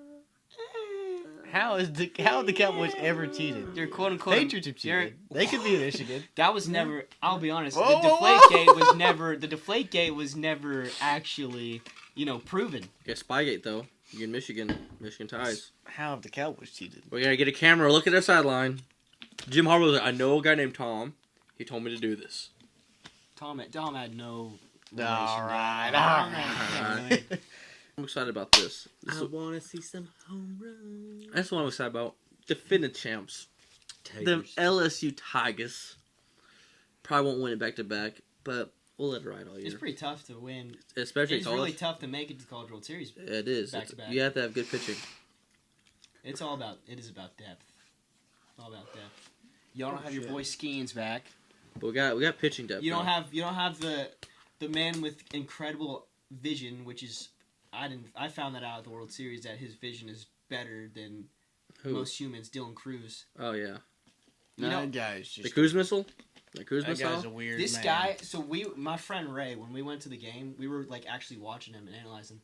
How are the Cowboys ever cheated? They're quote unquote. Patriots have cheated. They could be Michigan. That was never. I'll be honest. Whoa, the whoa, Deflategate whoa. was never. The Deflategate was never actually, proven. Get Spygate though. You're in Michigan. Michigan ties. How have the Cowboys cheated? We're gonna get a camera. Look at their sideline. Jim Harbaugh was like, I know a guy named Tom. He told me to do this. Tom had no. All right. Alright. I'm excited about this. I want to see some home runs. That's what I'm excited about. Defending champs. The LSU Tigers. Probably won't win it back to back, but we'll let it ride all year. It's pretty tough to win. Especially It's college. really tough to make it to the College World Series. It is. Back to back. You have to have good pitching. It is about depth. All about depth. Y'all don't have your boy Skeens back. But we got pitching depth. You don't now. have the man with incredible vision, which is I found that out at the World Series that his vision is better than Who? most humans. Dylan Cruz. Oh yeah. You know, That guy's just The cruise missile. The cruise that missile. guy's a weird this man. guy. So my friend Ray, when we went to the game, we were like actually watching him and analyzing.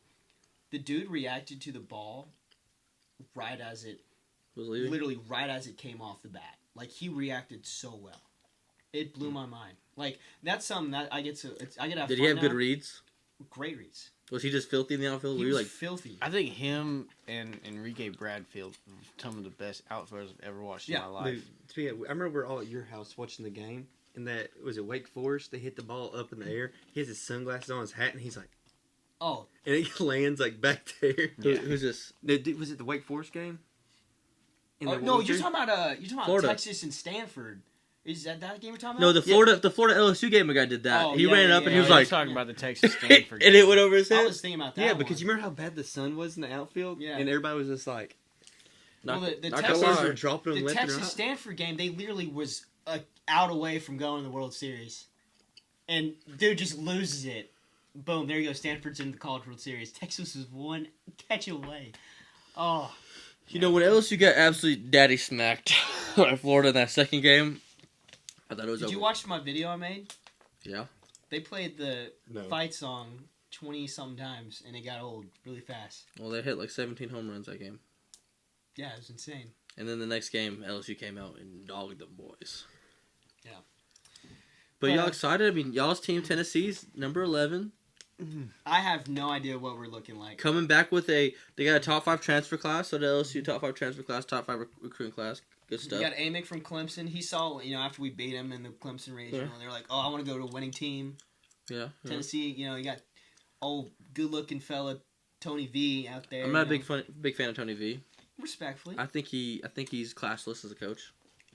The dude reacted to the ball right as it, Was leaving. literally right as it came off the bat. Like he reacted so well. It blew my mind. Like that's something that I get to. I get to have Did fun he have now. good reads? Great reads. Was he just filthy in the outfield? He Were you was like, filthy. I think him and Enrique Bradfield are some of the best outfielders I've ever watched Yeah. in my life. I remember we're all at your house watching the game, and that was it Wake Forest. They hit the ball up in the air. He has his sunglasses on, his hat, and he's like, Oh, and it lands like back there. who's this? Was it the Wake Forest game? In oh the no! winter? You're talking about Florida. Texas and Stanford. Is that game we're talking No, about? the Florida LSU game, a guy did that. Oh, he yeah, ran it yeah, up and yeah, he was I like, was talking about the Texas Stanford and it went over his I head. was thinking about that. Yeah, one. because you remember how bad the sun was in the outfield? Yeah. And everybody was just like, Well, the not Texas- gonna Texans lie. were dropping them the left and Texas right. Stanford game, they literally was out away from going to the World Series, and dude just loses it. Boom! There you go. Stanford's in the College World Series. Texas was one catch away. Oh, You know, when LSU got absolutely daddy smacked by Florida in that second game, I thought it was did over. you watch my video I made? Yeah. They played the No. fight song 20-something times, and it got old really fast. Well, they hit like 17 home runs that game. Yeah, it was insane. And then the next game, LSU came out and dogged them boys. Yeah. But y'all excited? I mean, y'all's team, Tennessee's number 11, I have no idea what we're looking like. coming back with they got a top 5 transfer class. So the LSU top 5 transfer class, top 5 recruiting class. Good We stuff. got Amick from Clemson. He saw, after we beat him in the Clemson regional, Yeah. and they're like, "Oh, I want to go to a winning team." Yeah. Tennessee, you got old, good-looking fella Tony V out there. I'm not a big fan of Tony V. Respectfully, I think he's classless as a coach.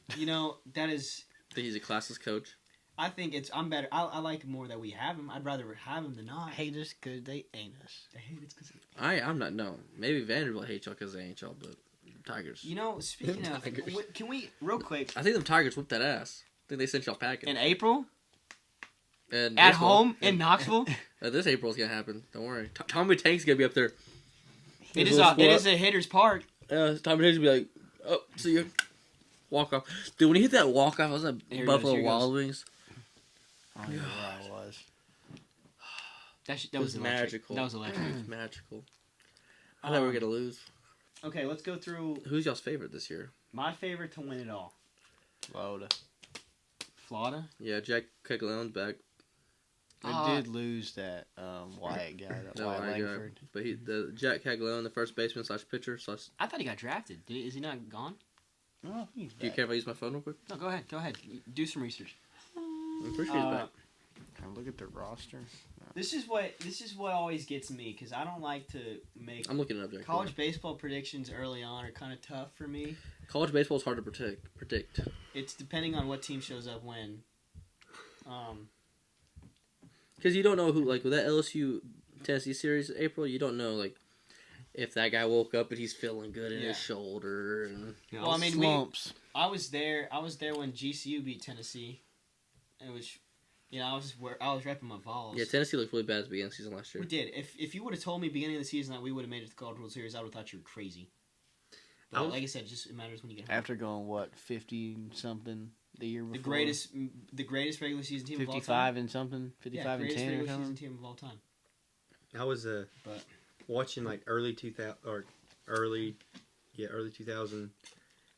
that is. I think he's a classless coach. I think I'm better. I like more that we have him. I'd rather have him than not. I hate us because they ain't us. I hate it because. I'm not. No, maybe Vanderbilt hates y'all because they ain't y'all, but Tigers. Speaking of, Tigers. can we real quick I think them Tigers whooped that ass. I think they sent y'all packing. in April And at this home one- in Knoxville? this April's gonna happen. Don't worry. Tommy Tank's gonna be up there. It His is little a squad. hitter's park. Tommy Tank's gonna be like, oh, see you. Walk off. Dude, when he hit that walk off, I was at Here he Buffalo goes, here he Wild Wings. I don't know where I was. That was electric. magical. That was electric. Magical. I thought we were gonna lose. Okay, let's go through Who's y'all's favorite this year? my favorite to win it all. Florida. Florida. Yeah, Jack Keglow's back. They did lose that Wyatt guy, that No, Wyatt I got- Langford. But the Jack Keglow's the first baseman / pitcher. I thought he got drafted. Is he not gone? Oh, he's Do you back. care if I use my phone real quick? No, go ahead. Go ahead. Do some research. I'm pretty sure he's back. Can I look at the roster? This is what always gets me because I don't like to make I'm looking it up there. college baseball predictions early on are kind of tough for me. College baseball is hard to predict. It's depending on what team shows up when. Because you don't know who, like, with that LSU Tennessee series, April, you don't know, like, if that guy woke up and he's feeling good in Yeah. his shoulder. And Well, I mean, slumps. I was there when GCU beat Tennessee. It was, I was repping my Vols. yeah, Tennessee looked really bad at the beginning of the season last year. We did. If you would have told me beginning of the season that we would have made it to the College World Series, I would have thought you were crazy. But like I said, it matters when you get home. After going, 50-something the year before? The greatest regular season team of all time. 55 and something? 55 and greatest 10 or regular season something? team of all time. I was But watching like early 2000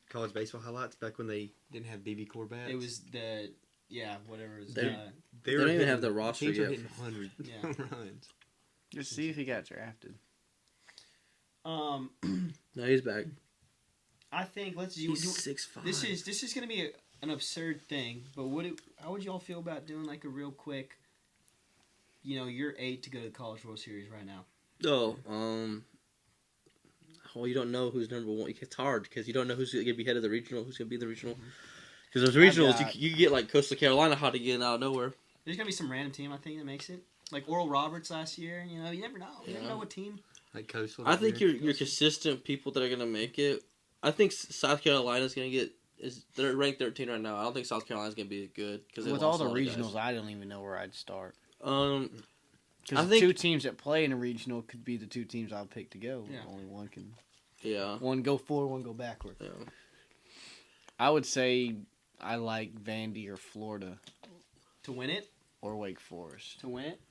college baseball highlights back when they didn't have BB core bats. it was whatever it was. They- They They were don't even hitting- have the roster teams were yet. hitting 100 Yeah. home runs. Just see if he got drafted. No, he's back. I think He's 6'5". This is gonna be an absurd thing, but how would y'all feel about doing like a real quick? You're 8 to go to the College World Series right now. Oh, well, you don't know who's number one. It's hard because you don't know who's going to be head of the regional, who's going to be in the regional. Because those regionals, got- you get like Coastal Carolina hot again out of nowhere. There's gonna be some random team I think that makes it, like Oral Roberts last year. You never know. You never Yeah. know what team. Like Coastal. I think your consistent people that are going to make it. I think South Carolina's going to get. They're ranked 13 right now. I don't think South Carolina's going to be good because With all the regionals, I don't even know where I'd start. I Because the think- 2 teams that play in a regional could be the 2 teams I'll pick to go. Yeah. Only one can. Yeah. One go forward, one go backward. Yeah. I would say I like Vandy or Florida To win it. or Wake Forest. To win it.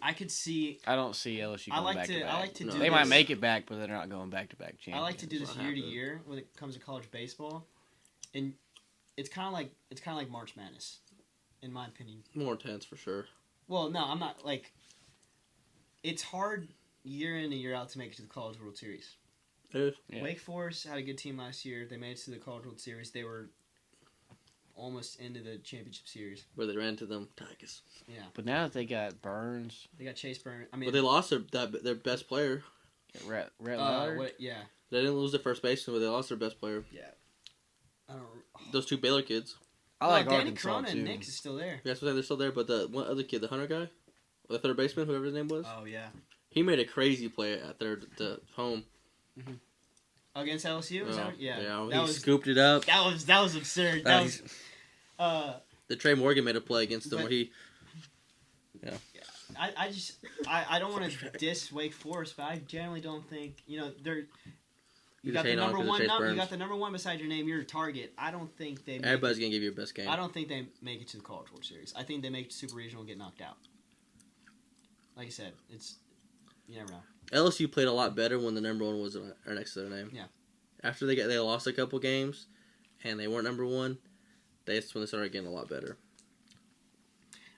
I could see. I don't see LSU going back to back. I like to No. do. They might this- make it back, but they're not going back to back champions. I like to do this Not year to happening. year when it comes to college baseball, and it's kind of like March Madness, in my opinion. More intense for sure. Well, no, I'm not like. It's hard year in and year out to make it to the College World Series. It Yeah. Wake Forest had a good team last year. They made it to the College World Series. They were almost into the championship series. where they ran to them Tigers. Yeah, But now that they got Burns, they got Chase Burns. I But mean, they lost their best player. Rhett Lowry, yeah, They didn't lose their first baseman, but they lost their best player. yeah. I don't. Those two Baylor kids. I like Danny Arkansas Corona too. and Nix is still there. Yeah, they're still there, but the one other kid, the Hunter guy, or the third baseman, whoever his name was, Oh yeah. he made a crazy play at their home. Against LSU, is that? Yeah. Yeah, That he was scooped it up. that was absurd. That was. The Trey Morgan made a play against them But- where he. I don't want to diss Wake Forest, but I generally don't think they're. You You're got just the hating on number because of one. Chase You Burns. got the number one beside your name. You're a target. I don't think they. Everybody's gonna give you your best game. I don't think they make it to the College World Series. I think they make it to Super Regional and get knocked out. Like I said, it's you never know. LSU played a lot better when the number one was right next to their name. Yeah. After they lost a couple games, and they weren't number one, that's when they started getting a lot better.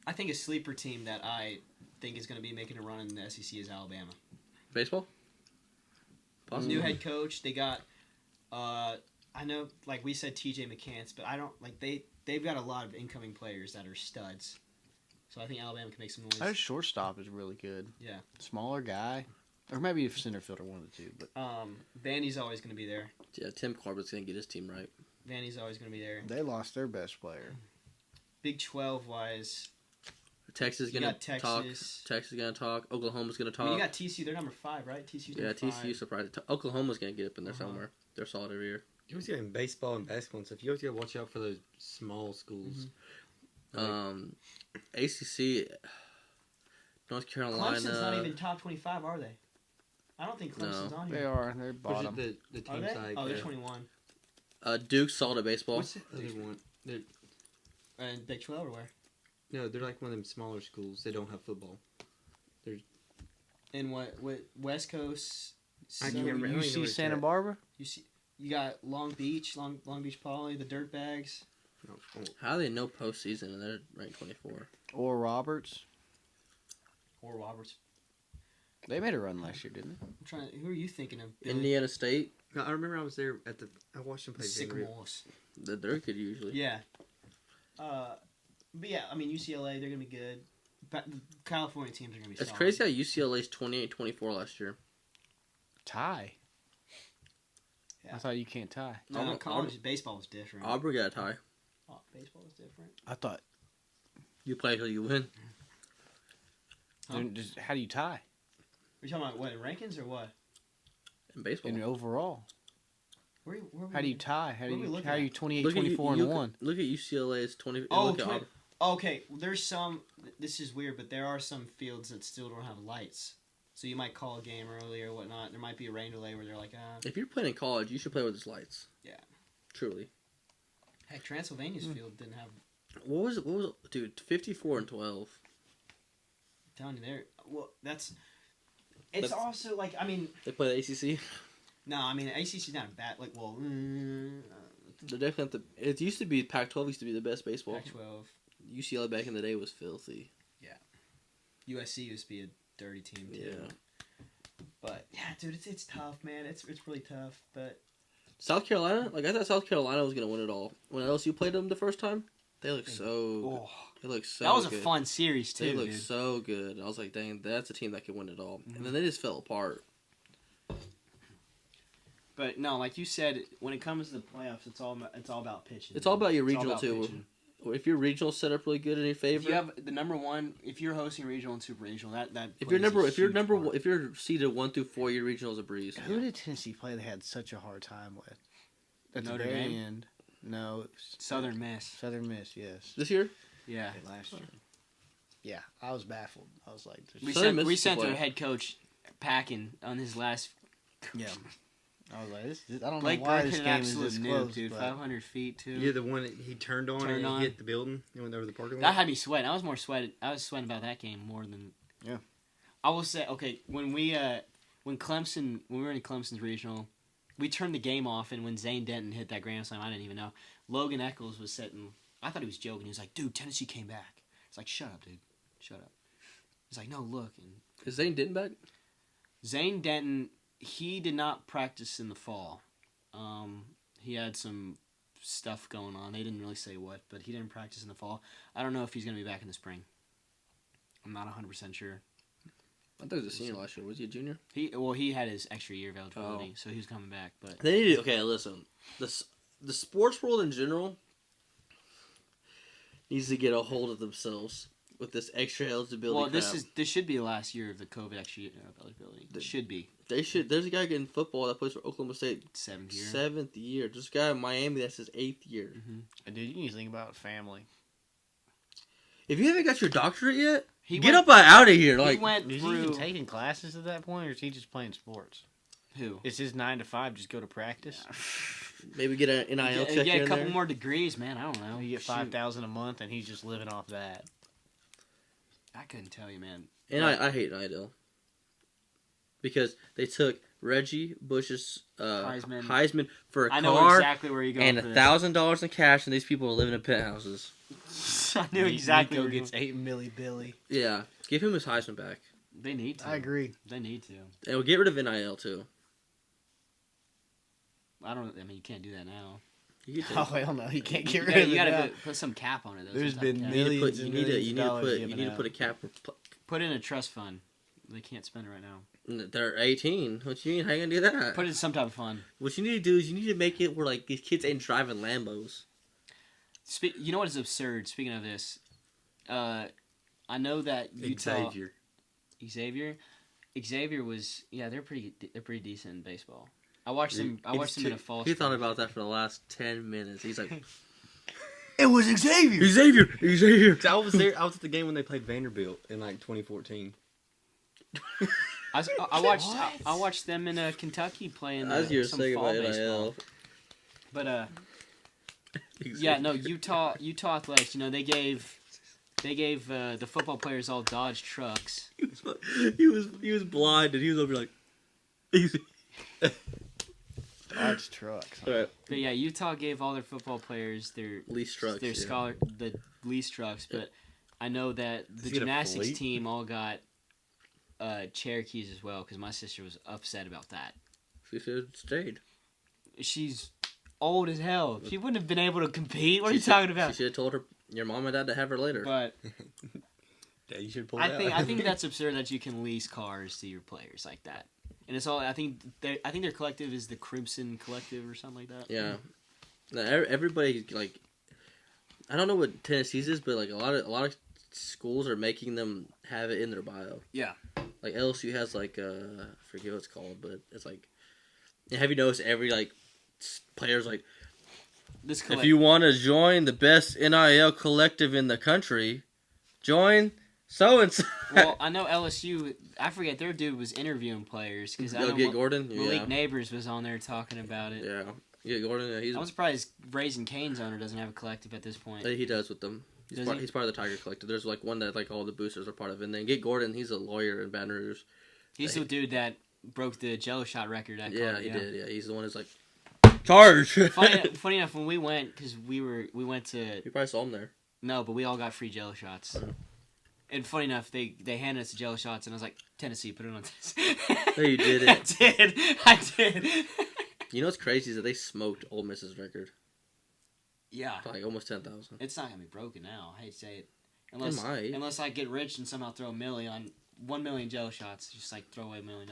I think a sleeper team that I think is going to be making a run in the SEC is Alabama. Baseball. Possibly. New head coach. They got. I know, like we said, T.J. McCants, but I don't like they've got a lot of incoming players that are studs. So I think Alabama can make some noise. Their shortstop is really good. Yeah. Smaller guy. Or maybe a center fielder, one of the two. But Vandy's always going to be there. Yeah, Tim Corbett's gonna get his team right. Vandy's always going to be there. they lost their best player. Big 12 wise, Texas is you gonna got talk. Texas. Texas is gonna talk. Oklahoma's gonna I talk. mean, you got TCU. They're number 5, right? TCU's Yeah, number 5. TCU surprised. Oklahoma's gonna get up in there Uh-huh. somewhere. They're solid every year. You always got in baseball and basketball and stuff. You always got to watch out for those small schools. ACC, North Carolina. Clemson's not even top 25, are they? I don't think Clemson's on They here. are. They're What's bottom. it, the Are team they? side? Oh, they're yeah. 21. Duke's solid at baseball. What's the other one? And Big 12 or where? No, they're like one of them smaller schools. They don't have football. And what West Coast? I can't Southern- remember. I don't even know UC what it's Santa at. Barbara? You got Long Beach Poly, the Dirtbags. No, oh, How do they know postseason and they're ranked 24? Or Roberts? Or Roberts. They made a run last year, didn't they? I'm trying. Who are you thinking of? Billy? Indiana State, no, I remember I was there I watched them play Vanderbilt. Sycamores. they're good usually. Yeah. But yeah, I mean UCLA, they're gonna be good. But California teams are gonna be. It's solid. crazy how UCLA's 28-24 last year. Tie. Yeah. I thought you can't tie. No, college baseball was different. Auburn got a tie. Oh, baseball was different. I thought. You play till you win. Huh? How do you tie? Are you talking about what in rankings or what? In baseball. In overall. Where How do you tie? How What are we looking are you at? 28, Look at 24, you, and 1? Look at UCLA's 20. Oh, look at 20 Auburn. okay. There's some. This is weird, but there are some fields that still don't have lights. So you might call a game early or whatnot. There might be a rain delay where they're like, If you're playing in college, you should play with its lights. Yeah. Truly. heck, Transylvania's field didn't have. What was it, dude? 54-12. I'm telling you, there. Well, that's. It's That's- also like I mean, They play the ACC. no, I mean ACC's not bad. Like, well, They're definitely not the. It used to be Pac-12 used to be the best baseball. Pac-12, UCLA back in the day was filthy. USC used to be a dirty team too. Yeah. But yeah, dude, it's tough, man. It's really tough. But South Carolina, like I thought South Carolina was gonna win it all. When LSU played them the first time, they looked so. They looked so. that was good. a fun series too. They looked Dude. so good. I was like, dang, that's a team that could win it all. And then they just fell apart. But no, like you said, when it comes to the playoffs, it's all about pitching. It's all about your It's all regional about too. pitching. If your regional set up really good in your favor, If you have the number one, if you're hosting regional and super regional, that if you're plays a huge part. if you're seeded 1 through 4, your regional is a breeze. Who did Tennessee play they had such a hard time with? At Notre the very Dame? end. No, it was Southern Miss, Southern Miss, yes. This year, yeah. Last year. Yeah, I was baffled. I was like, We Southern Miss we is sent the their player. head coach packing on his last. yeah. I was like, I don't Blake know why Burke this hit an game is absolute this nuke, close, dude. but 500 feet too. Yeah, the one that he turned on Turned and on. hit the building and went over the parking lot. That had me sweating. I was more sweated. I was sweating about that game more than. Yeah. I will say, okay, when we when we were in Clemson's regional, we turned the game off, and when Zane Denton hit that grand slam, I didn't even know. Logan Eccles was sitting. I thought he was joking. He was like, "Dude, Tennessee came back." It's like, "Shut up, dude. Shut up." He's like, "No, look." And is Zane Denton back? Zane Denton, he did not practice in the fall. He had some stuff going on. They didn't really say what, but he didn't practice in the fall. I don't know if he's going to be back in the spring. I'm not 100% sure. I thought he was a senior last year. Was he a junior? He had his extra year of eligibility, so he was coming back. But They need to, okay, listen. the sports world in general needs to get a hold of themselves with this extra eligibility. Well, crap. this should be the last year of the COVID extra eligibility. It should be. They should. There's a guy in football that plays for Oklahoma State. 7th year. 7th year. This guy in Miami, that's his 8th year. Dude, you need to think about family. If you haven't got your doctorate yet, He get went- up out of here. Like, He went Is he through even taking classes at that point, or is he just playing sports? who? Is his 9 to 5 just go to practice? maybe get an NIL check Get here a and couple there. more degrees, man. I don't know. You get Shoot. $5,000 a month, and he's just living off that. I couldn't tell you, man. And I hate NIL because they took Reggie Bush's Heisman for a I know car exactly where you're going. and for this. $1,000 in cash, and these people are living in penthouses. I knew exactly. Nico where gets 8 milli Billy. Yeah, give him his Heisman back, They need to. I agree. They need to. and we'll get rid of NIL too. I don't. I mean, you can't do that now. You Oh hell no, he can't get You rid gotta, of you it gotta now. put some cap on it. Though, There's some type of been cap. millions. You need to put a cap. Put in a trust fund. They can't spend it right now. They're 18. What you mean? How you gonna do that? Put it in some type of fund. What you need to do is you need to make it where like these kids ain't driving Lambos. You know what is absurd? Speaking of this, I know that Utah. Xavier was they're pretty decent in baseball. I watched them in a fall. He spring. thought about that for the last 10 minutes. He's like, It was Xavier. Xavier. I was there. I was at the game when they played Vanderbilt in like 2014. I watched them in Kentucky playing As you were some saying fall about baseball. NIL. But yeah, no, Utah Athletics. You know, they gave the football players all Dodge trucks. He was blind and he was over like, easy. Dodge trucks. All right. But yeah, Utah gave all their football players their Lease trucks. their yeah. the lease trucks. But I know that the Does he get a gymnastics fleet? team all got Cherokees as well because my sister was upset about that. She should have stayed. She's old as hell. She wouldn't have been able to compete. What are you She talking should- about? She should have told your mom and dad to have her later. But Yeah, you should pull I think that's absurd that you can lease cars to your players like that. And it's all I think their collective is the Crimson Collective or something like that. Yeah. Now, everybody like, I don't know what Tennessee's is, but like a lot of schools are making them have it in their bio. Yeah. Like LSU has like I forget what it's called, but it's like, have you noticed every like player's like, This if you want to join the best NIL collective in the country, join so and so. Well, I know LSU. I forget their dude was interviewing players because I know Get Gordon. Malik Yeah. Neighbors was on there talking about it. Yeah. Get Gordon. Yeah, he's I'm surprised Raising Cane's owner doesn't have a collective at this point. he does with them. Does he? He's part of the Tiger Collective. There's like one that like all the boosters are part of, and then Get Gordon. He's a lawyer in Baton Rouge. He's the dude that broke the Jello shot record. At Yeah, Colorado, he did. Yeah, he's the one who's like charge. Funny enough, when we went, because we went to You probably saw him there. no, but we all got free Jello shots. Mhm. And funny enough, they handed us the Jello shots, and I was like, Tennessee, put it on Tennessee. No, you didn't. I did. You know what's crazy is that they smoked Ole Miss's record Yeah, by like almost 10,000. it's not gonna be broken now. I hate to say it, might. unless I get rich and somehow throw on 1 million Jello shots, just like throw away $1 million.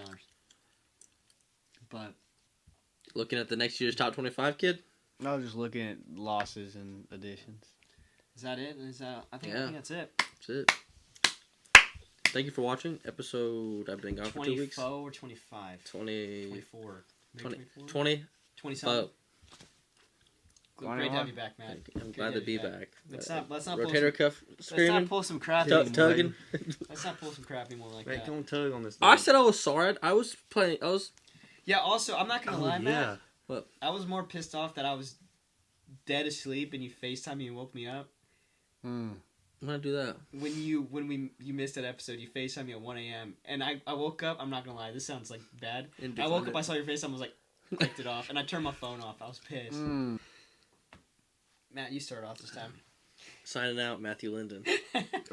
But Looking at the next year's top 25 kid. I was just looking at losses and additions. is that it? I think that's it. That's it. Thank you for watching episode. I've been gone for 2 weeks. 24 or 25? 20, 24. Maybe 20, 24? 20. 20 something. Great to have you 21? back, man. I'm glad to be back. Let's not pull Rotator cuff Let's screaming, not pull some crap anymore. tugging. Let's not pull some crap anymore like Hey, that. don't tug on this. I thing. said I was sorry. I was playing. I was. Yeah, also, I'm not going to lie, yeah. Matt. I was more pissed off that I was dead asleep and you FaceTime me and woke me up. I'm gonna do that. When you missed that episode, you FaceTime me at 1 a.m. And I woke up, I'm not going to lie, this sounds like bad. I woke up, I saw your FaceTime, I was like, clicked it off. And I turned my phone off. I was pissed. Matt, you start off this time. Signing out, Matthew Linden.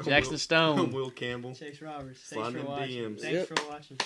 Jackson Stone. Will Campbell. Chase Roberts. Slide Thanks for them watching. DMs. Thanks for watching.